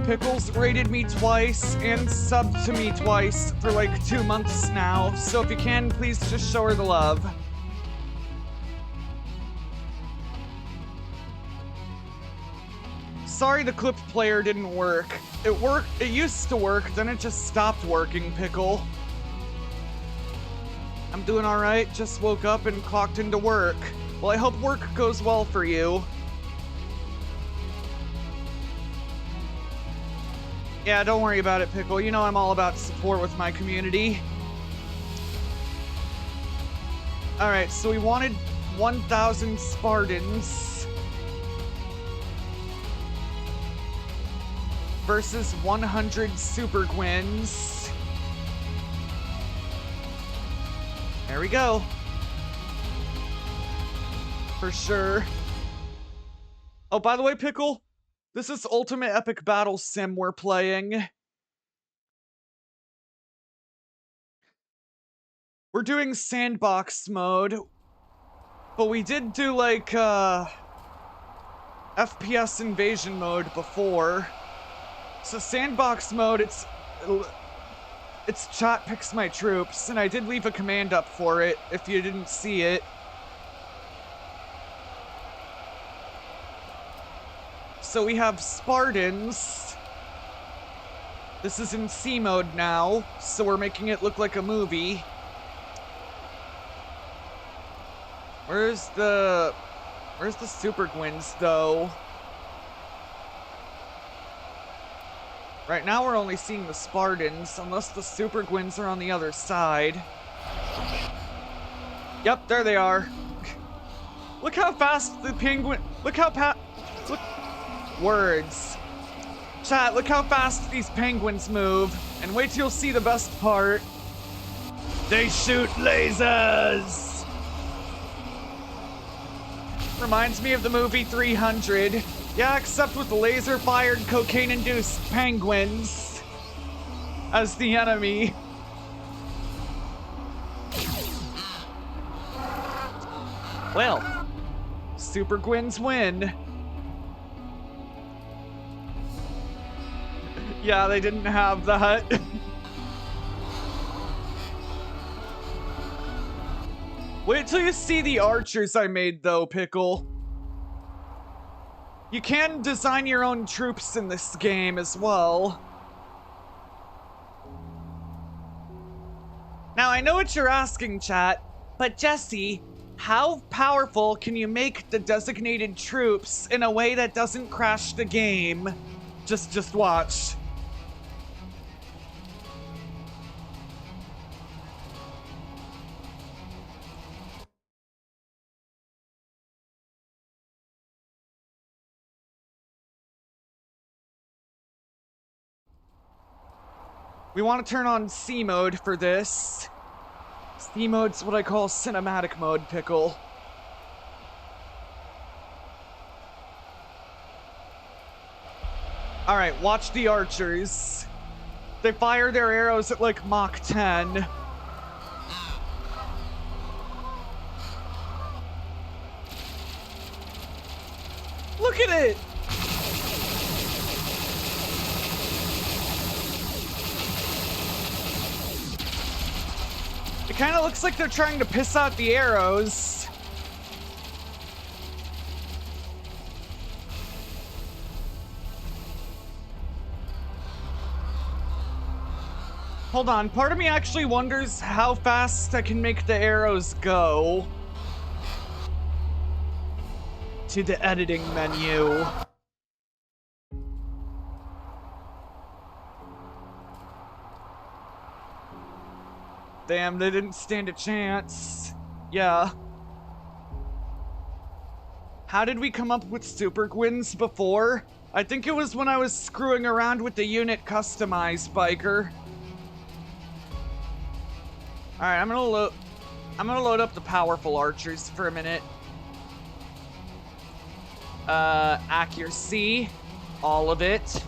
Speaker 1: Pickle's rated me twice and subbed to me twice for like 2 months now, so if you can, please just show her the love. Sorry the clip player didn't work. It used to work, then it just stopped working, Pickle. I'm doing alright, just woke up and clocked into work. Well, I hope work goes well for you. Yeah, don't worry about it, Pickle. You know I'm all about support with my community. Alright, so we wanted 1,000 Spartans versus 100 Super Gwins. There we go. For sure. Oh, by the way, Pickle, this is Ultimate Epic Battle Sim we're playing. We're doing sandbox mode, but we did do like FPS invasion mode before. So sandbox mode, it's chat picks my troops, and I did leave a command up for it if you didn't see it. So we have Spartans. This is in C mode now, so we're making it look like a movie. Where's the Super Gwins though? Right now we're only seeing the Spartans, unless the Super Gwins are on the other side. Yep, there they are. Look how fast the penguin, look. Words. Chat, look how fast these penguins move, and wait till you'll see the best part. They shoot lasers! Reminds me of the movie 300. Yeah, except with laser-fired, cocaine-induced penguins as the enemy. Well, Super Gwins win. Yeah, they didn't have that. Wait till you see the archers I made though, Pickle. You can design your own troops in this game as well. Now, I know what you're asking, chat, but Jesse, how powerful can you make the designated troops in a way that doesn't crash the game? Just watch. We want to turn on C mode for this. C mode's what I call cinematic mode, Pickle. Alright, watch the archers. They fire their arrows at like Mach 10. Look at it! It kind of looks like they're trying to piss out the arrows. Hold on, part of me actually wonders how fast I can make the arrows go. To the editing menu. Damn, they didn't stand a chance. Yeah. How did we come up with Super Gwins before? I think it was when I was screwing around with the unit customized biker. Alright, I'm gonna load up the powerful archers for a minute. Accuracy. All of it.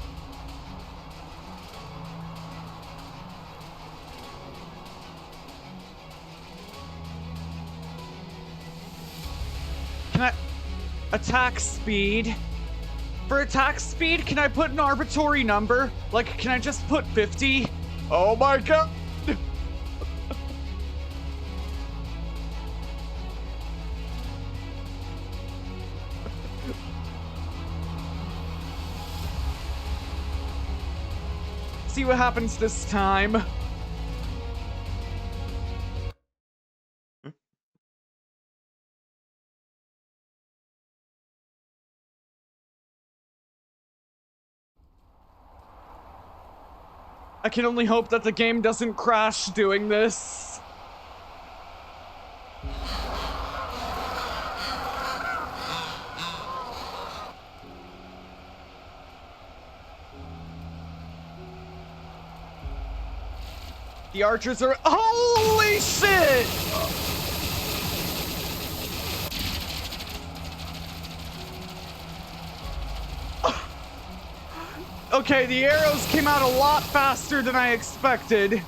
Speaker 1: Can I... Attack speed. For attack speed, can I put an arbitrary number? Like, can I just put 50? Oh my god! See what happens this time. I can only hope that the game doesn't crash doing this. The archers are— holy shit! Okay, the arrows came out a lot faster than I expected.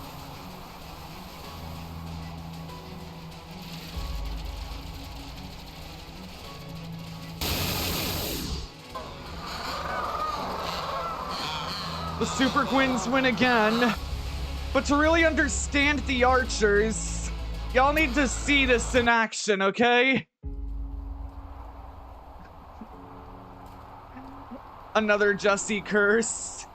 Speaker 1: The Super Gwins win again. But to really understand the archers, y'all need to see this in action, okay? Another Jesse curse.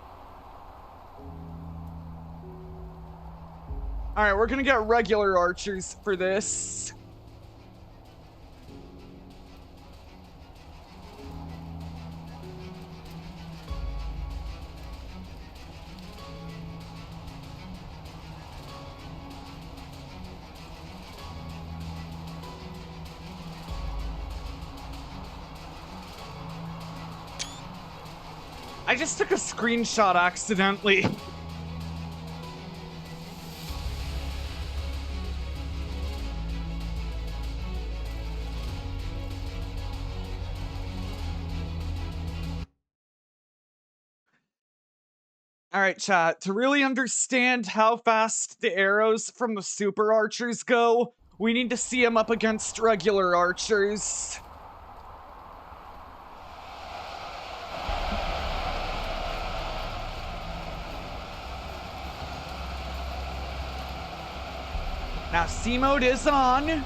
Speaker 1: Alright, we're gonna get regular archers for this. I just took a screenshot accidentally. Alright, chat, to really understand how fast the arrows from the super archers go, we need to see them up against regular archers. Now, C mode is on,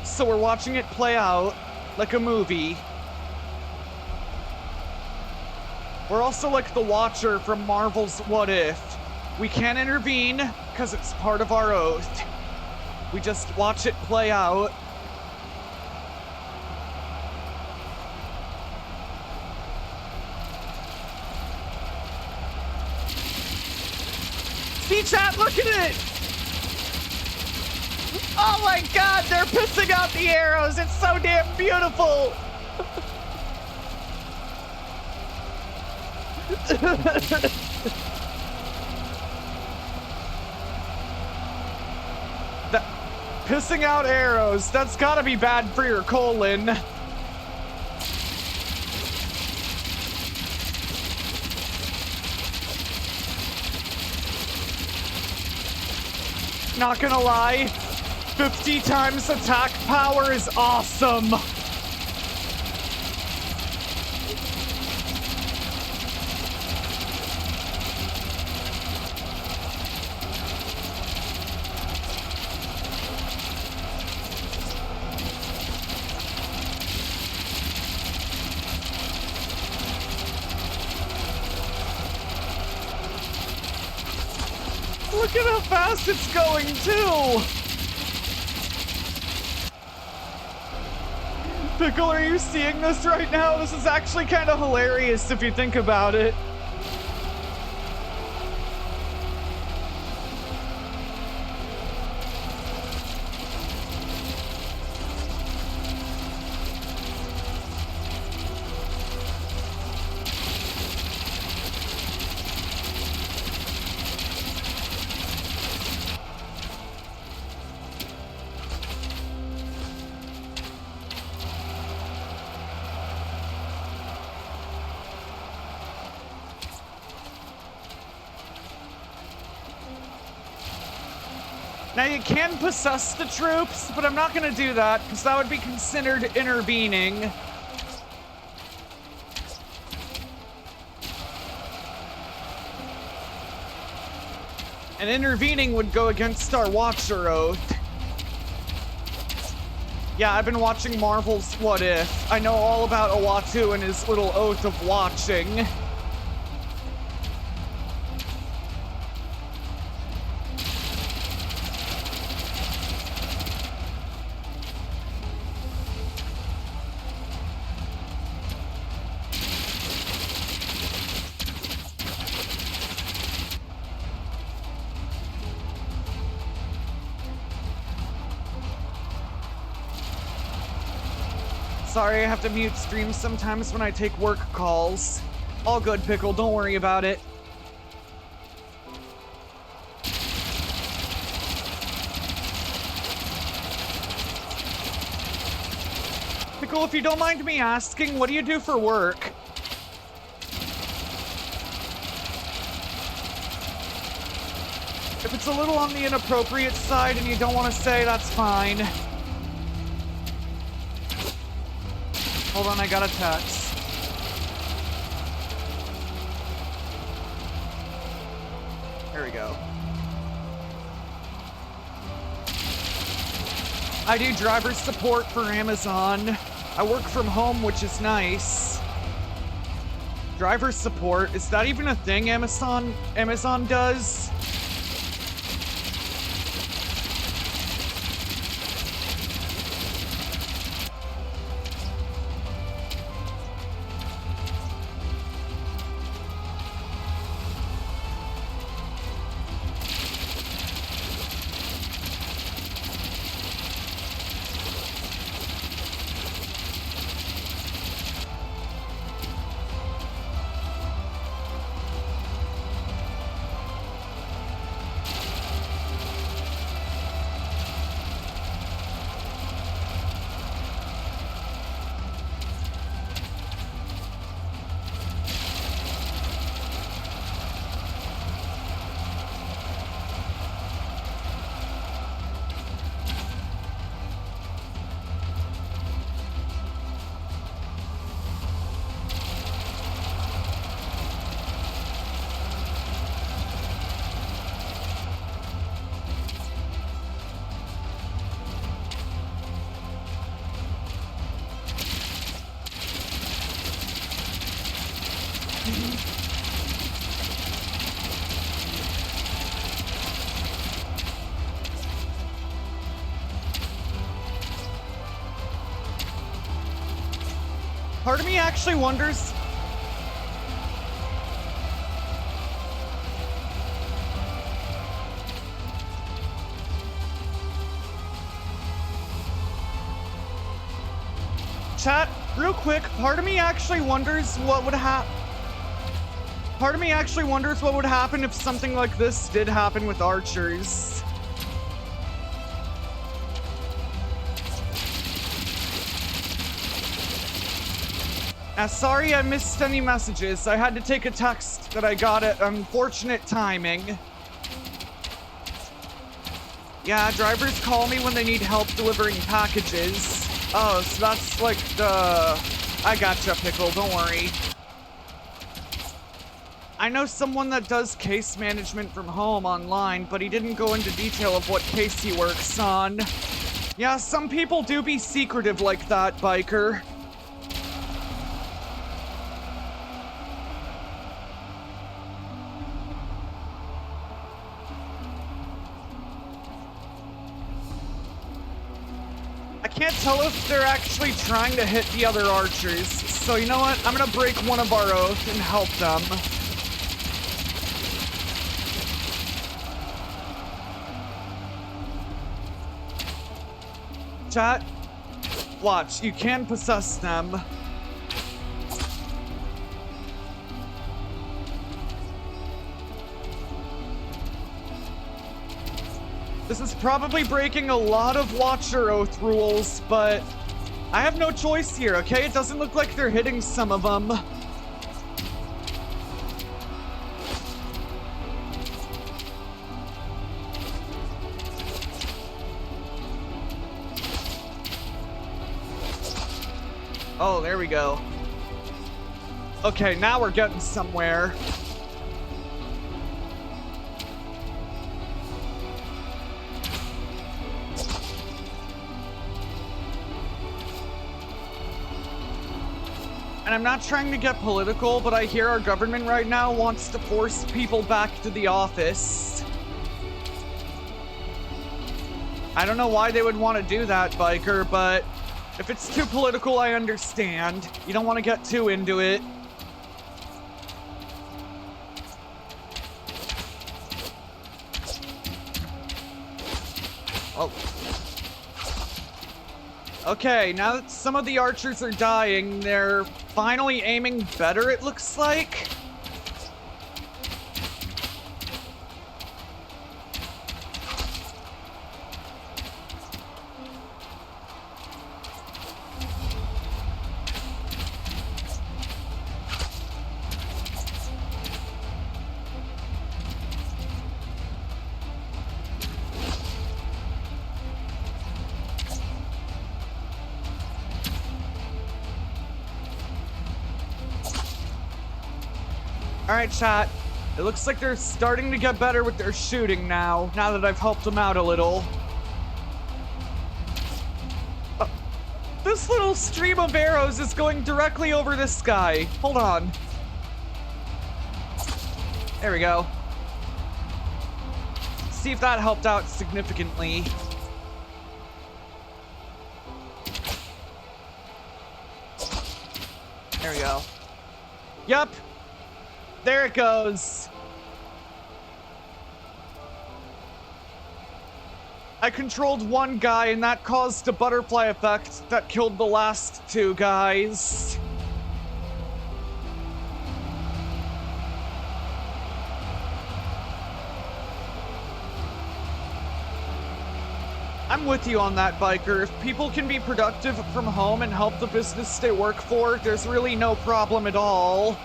Speaker 1: so we're watching it play out like a movie. We're also like the Watcher from Marvel's What If. We can't intervene because it's part of our oath. We just watch it play out. See, chat, look at it! Oh my god, they're pissing out the arrows! It's so damn beautiful! Pissing out arrows, that's gotta be bad for your colon. Not gonna lie, 50 times attack power is awesome. Look at how fast it's going, too! Pickle, are you seeing this right now? This is actually kind of hilarious if you think about it. Now you can possess the troops, but I'm not gonna do that, because that would be considered intervening. And intervening would go against our Watcher Oath. Yeah, I've been watching Marvel's What If. I know all about Uatu and his little oath of watching. Sorry, I have to mute streams sometimes when I take work calls. All good, Pickle, don't worry about it. Pickle, if you don't mind me asking, what do you do for work? If it's a little on the inappropriate side and you don't want to say, that's fine. Hold on, I got a text. There we go. I do driver support for Amazon. I work from home, which is nice. Driver support, is that even a thing Amazon does? Part of me actually wonders... Chat, real quick, part of me actually wonders what would happen. Part of me actually wonders what would happen if something like this did happen with archers. Sorry I missed any messages. I had to take a text that I got at unfortunate timing. Yeah, drivers call me when they need help delivering packages. Oh, so that's like the... I gotcha, Pickle, don't worry. I know someone that does case management from home online, but he didn't go into detail of what case he works on. Yeah, some people do be secretive like that, Biker. I can't tell if they're actually trying to hit the other archers, so you know what? I'm gonna break one of our oath and help them. Chat, watch, you can possess them. This is probably breaking a lot of Watcher Oath rules, but I have no choice here, okay? It doesn't look like they're hitting some of them. Oh, there we go. Okay, now we're getting somewhere. And I'm not trying to get political, but I hear our government right now wants to force people back to the office. I don't know why they would want to do that, Biker, but if it's too political, I understand. You don't want to get too into it. Oh. Okay, now that some of the archers are dying, they're finally aiming better, it looks like. Alright, chat. It looks like they're starting to get better with their shooting now that I've helped them out a little. This little stream of arrows is going directly over this guy. Hold on. There we go. See if that helped out significantly. There we go. Yup. There it goes. I controlled one guy and that caused a butterfly effect that killed the last two guys. I'm with you on that, Biker. If people can be productive from home and help the business they work for, there's really no problem at all.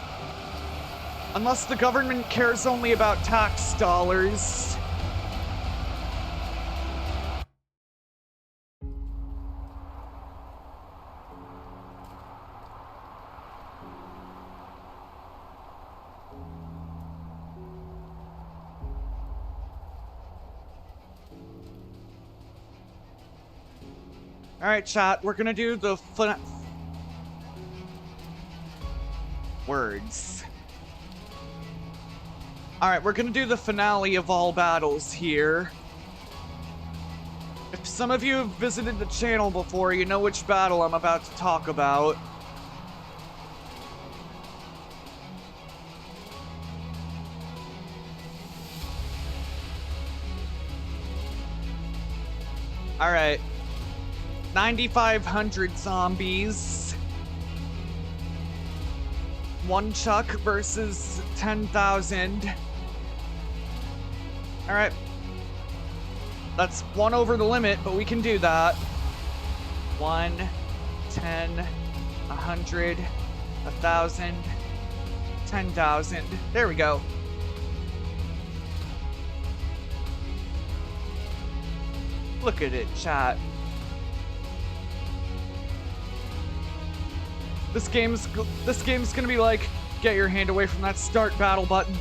Speaker 1: Unless the government cares only about tax dollars. Alright, chat, we're gonna do the words. Alright, we're gonna do the finale of all battles here. If some of you have visited the channel before, you know which battle I'm about to talk about. Alright. 9,500 zombies. One Chuck versus 10,000. Alright. That's one over the limit, but we can do that. 1, 10, 100, 1,000, 10,000. There we go. Look at it, chat. This game's gonna be like, get your hand away from that start battle button.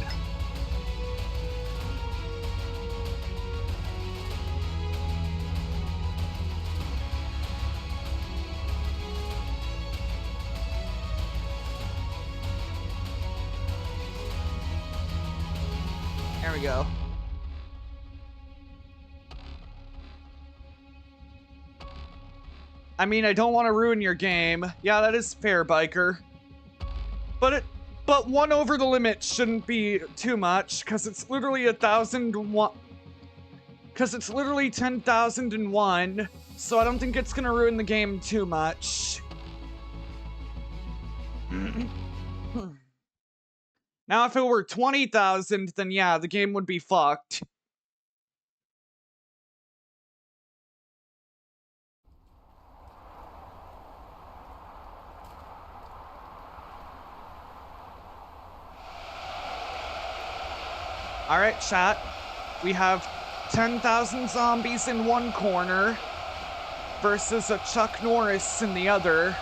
Speaker 1: There we go. I mean, I don't want to ruin your game. Yeah, that is fair, Biker. But one over the limit shouldn't be too much, because it's literally 1,001. Because it's literally 10,001, so I don't think it's gonna ruin the game too much. Now, if it were 20,000, then yeah, the game would be fucked. Alright, chat. We have 10,000 zombies in one corner versus a Chuck Norris in the other.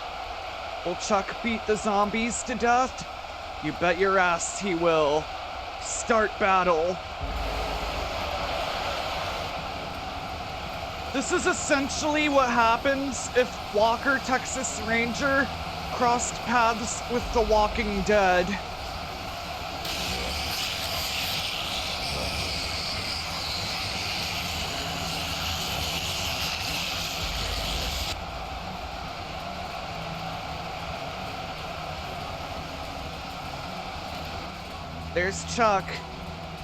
Speaker 1: Will Chuck beat the zombies to death? You bet your ass he will. Start battle. This is essentially what happens if Walker Texas Ranger crossed paths with The Walking Dead. There's Chuck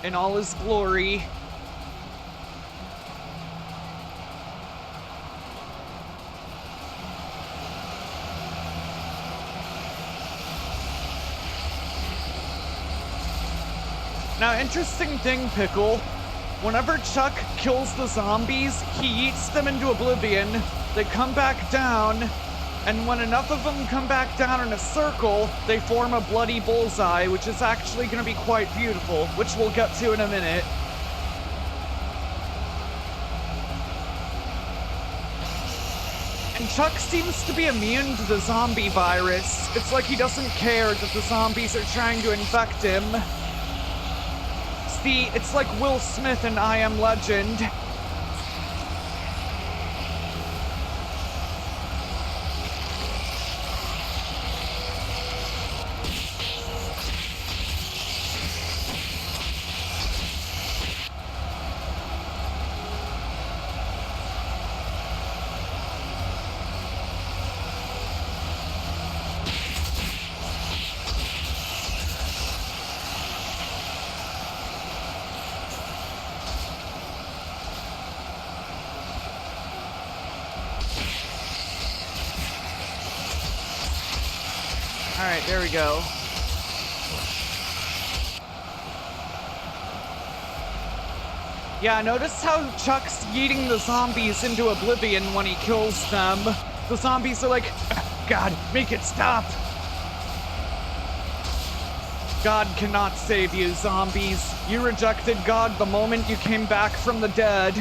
Speaker 1: in all his glory. Now, interesting thing, Pickle. Whenever Chuck kills the zombies, he eats them into oblivion. They come back down. And when enough of them come back down in a circle, they form a bloody bullseye, which is actually going to be quite beautiful, which we'll get to in a minute. And Chuck seems to be immune to the zombie virus. It's like he doesn't care that the zombies are trying to infect him. See, it's like Will Smith in I Am Legend. Alright, there we go. Yeah, notice how Chuck's yeeting the zombies into oblivion when he kills them. The zombies are like, God, make it stop! God cannot save you, zombies. You rejected God the moment you came back from the dead.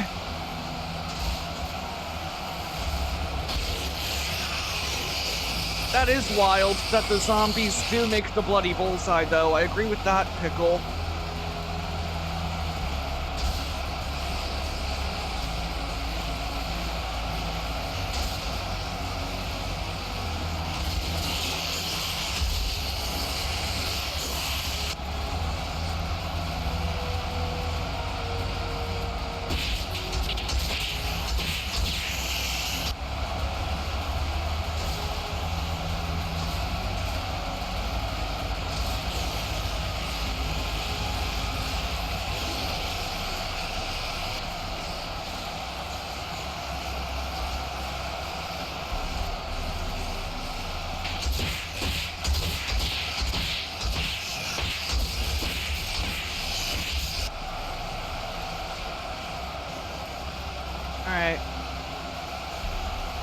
Speaker 1: That is wild that the zombies do make the bloody bullseye, though. I agree with that, Pickle. Alright.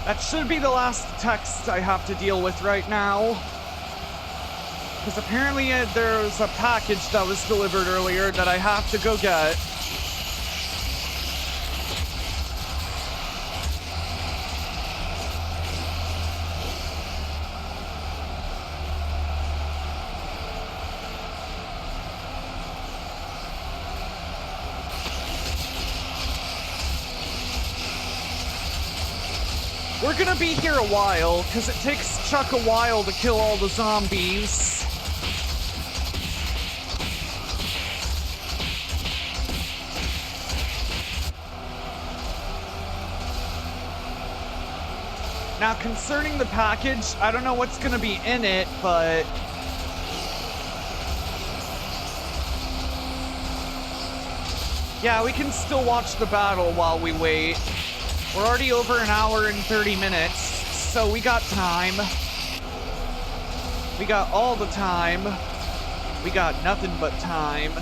Speaker 1: That should be the last text I have to deal with right now. Because apparently there's a package that was delivered earlier that I have to go get. We're gonna be here a while, because it takes Chuck a while to kill all the zombies. Now, concerning the package, I don't know what's gonna be in it, but... yeah, we can still watch the battle while we wait. We're already over an hour and 30 minutes, so we got time. We got all the time. We got nothing but time.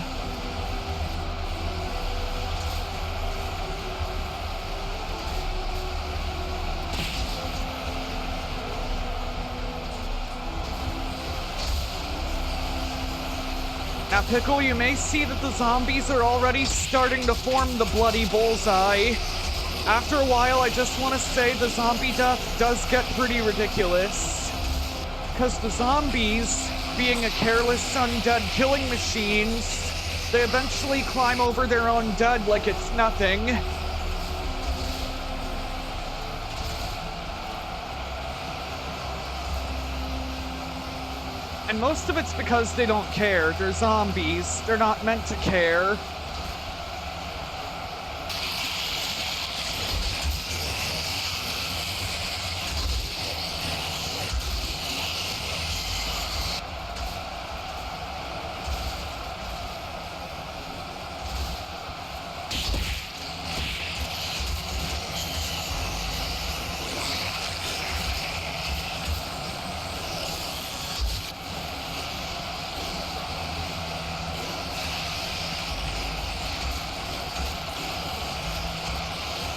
Speaker 1: Now, Pickle, you may see that the zombies are already starting to form the bloody bullseye. After a while, I just want to say the zombie death does get pretty ridiculous. because the zombies, being a careless undead killing machines, they eventually climb over their own dead like it's nothing. And most of it's because they don't care. They're zombies. They're not meant to care.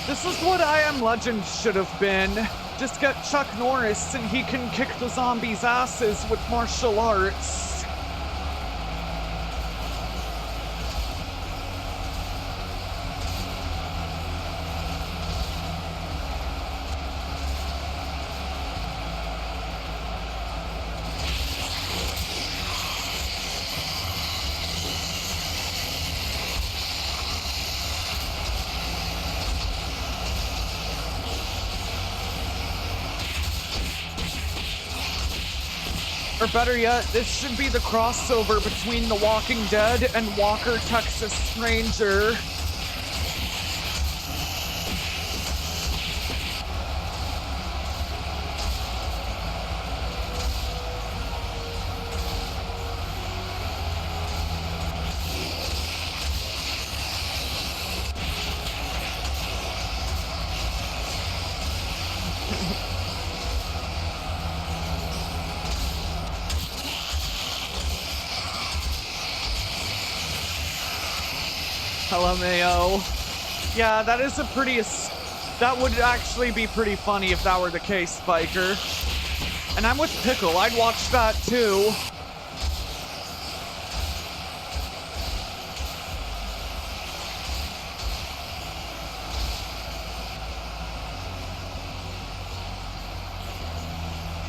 Speaker 1: This is what I Am Legend should have been. Just get Chuck Norris and he can kick the zombies' asses with martial arts. Or better yet, this should be the crossover between The Walking Dead and Walker, Texas Ranger. LMAO. Yeah, that is a pretty... That would actually be pretty funny if that were the case, Spiker. And I'm with Pickle. I'd watch that too.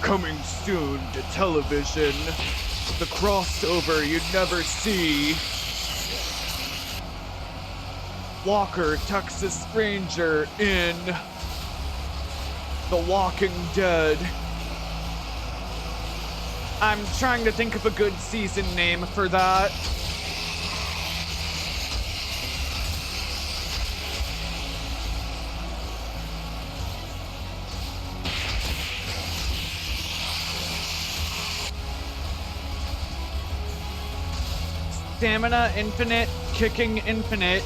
Speaker 1: Coming soon to television. The crossover you'd never see. Walker, Texas Ranger in The Walking Dead. I'm trying to think of a good season name for that. Stamina Infinite, Kicking Infinite.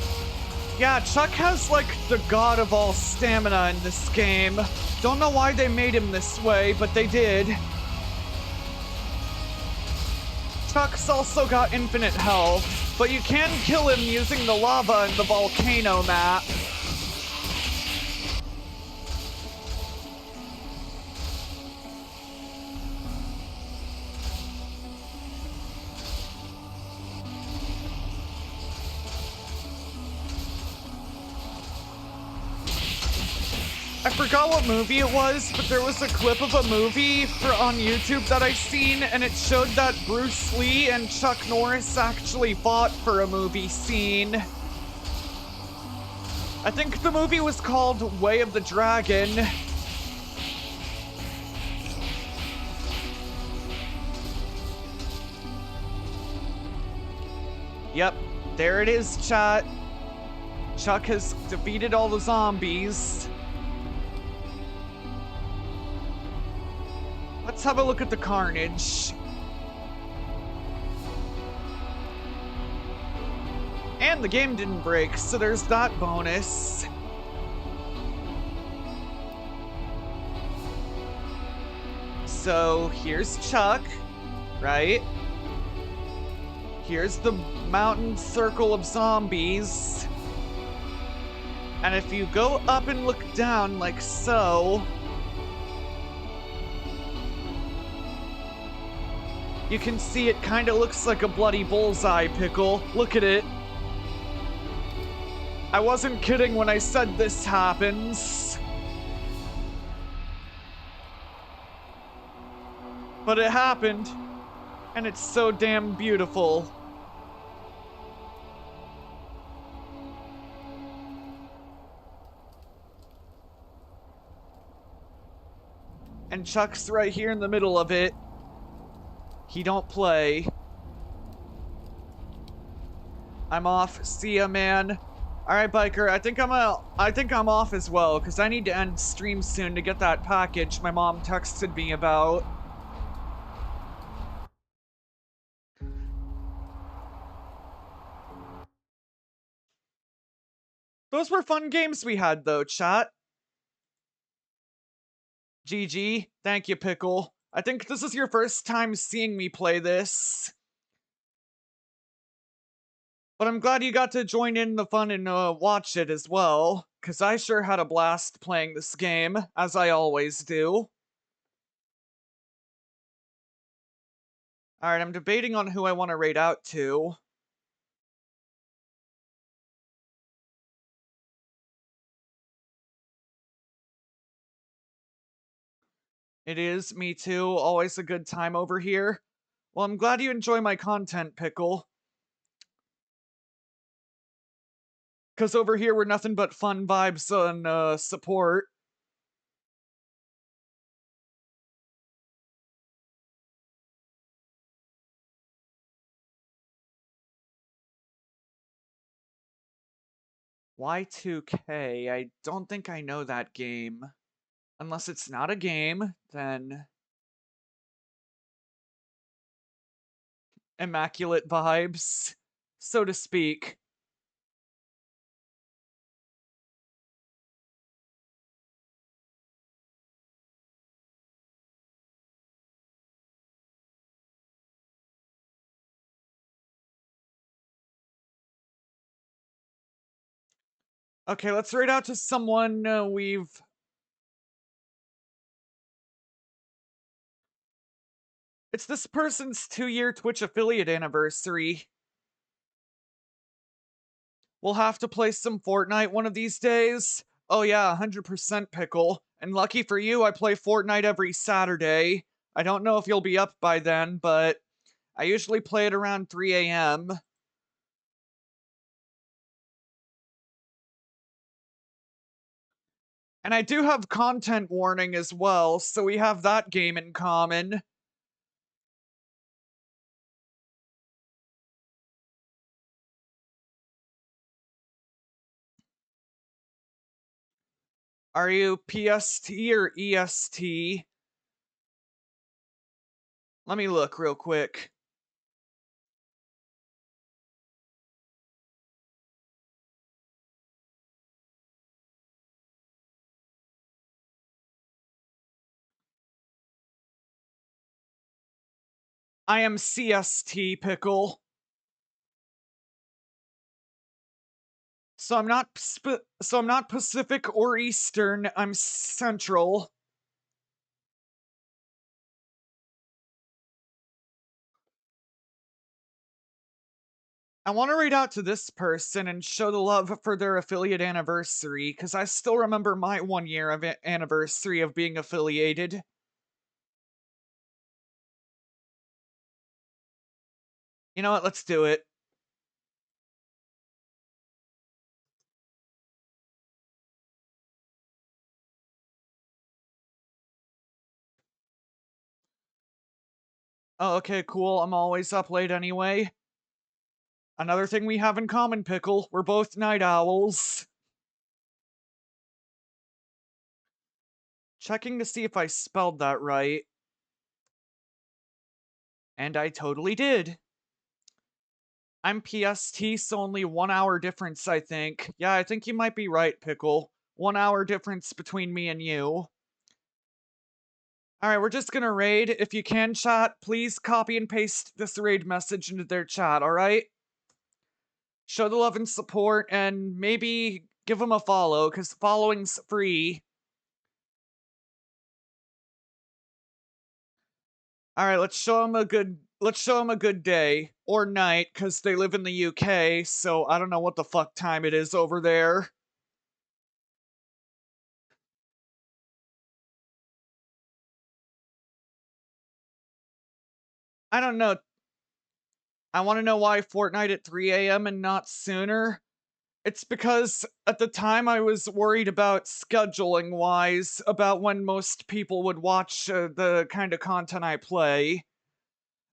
Speaker 1: Yeah, Chuck has, like, the god of all stamina in this game. Don't know why they made him this way, but they did. Chuck's also got infinite health, but you can kill him using the lava in the volcano map. I forgot what movie it was, but there was a clip of a movie on YouTube that I seen, and it showed that Bruce Lee and Chuck Norris actually fought for a movie scene. I think the movie was called Way of the Dragon. Yep, there it is, chat. Chuck has defeated all the zombies. Let's have a look at the carnage. And the game didn't break, so there's that bonus. So here's Chuck, right? Here's the mountain circle of zombies. And if you go up and look down like so, you can see it kind of looks like a bloody bullseye, Pickle. Look at it. I wasn't kidding when I said this happens. But it happened, and it's so damn beautiful. And Chuck's right here in the middle of it. He don't play. I'm off. See ya, man. Alright, Biker, I think I'm off as well, because I need to end stream soon to get that package my mom texted me about. Those were fun games we had, though, chat. GG. Thank you, Pickle. I think this is your first time seeing me play this. But I'm glad you got to join in the fun and watch it as well, because I sure had a blast playing this game, as I always do. Alright, I'm debating on who I want to raid out to. It is, me too, always a good time over here. Well, I'm glad you enjoy my content, Pickle. Because over here we're nothing but fun vibes and support. Y2K, I don't think I know that game. Unless it's not a game, then... Immaculate vibes, so to speak. Okay, let's raid out to someone we've... It's this person's 2-year Twitch affiliate anniversary. We'll have to play some Fortnite one of these days. Oh yeah, 100% Pickle. And lucky for you, I play Fortnite every Saturday. I don't know if you'll be up by then, but I usually play it around 3 a.m. And I do have content warning as well, so we have that game in common. Are you PST or EST? Let me look real quick. I am CST, Pickle. So I'm not Pacific or Eastern, I'm Central. I want to read out to this person and show the love for their affiliate anniversary, because I still remember my 1-year of anniversary of being affiliated. You know what, let's do it. Oh, okay, cool, I'm always up late anyway. Another thing we have in common, Pickle, we're both night owls. Checking to see if I spelled that right. And I totally did. I'm PST, so only 1 hour difference, I think. Yeah, I think you might be right, Pickle. 1 hour difference between me and you. Alright, we're just gonna raid. If you can, chat, please copy and paste this raid message into their chat, alright? Show the love and support, and maybe give them a follow, because following's free. Alright, let's show them a good day. Or night, because they live in the UK, so I don't know what the fuck time it is over there. I don't know. I want to know why Fortnite at 3 a.m. and not sooner. It's because at the time I was worried about scheduling wise about when most people would watch the kind of content I play.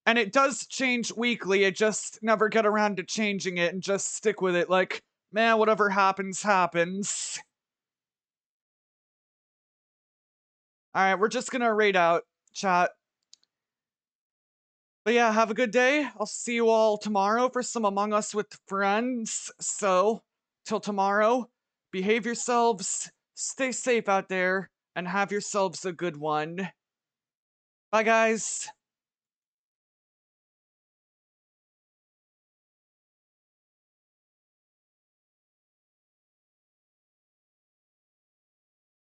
Speaker 1: And it does change weekly, I just never get around to changing it and just stick with it like, man, whatever happens, happens. Alright, we're just gonna raid out, chat. But yeah, have a good day. I'll see you all tomorrow for some Among Us with friends. So, till tomorrow, behave yourselves, stay safe out there, and have yourselves a good one. Bye, guys.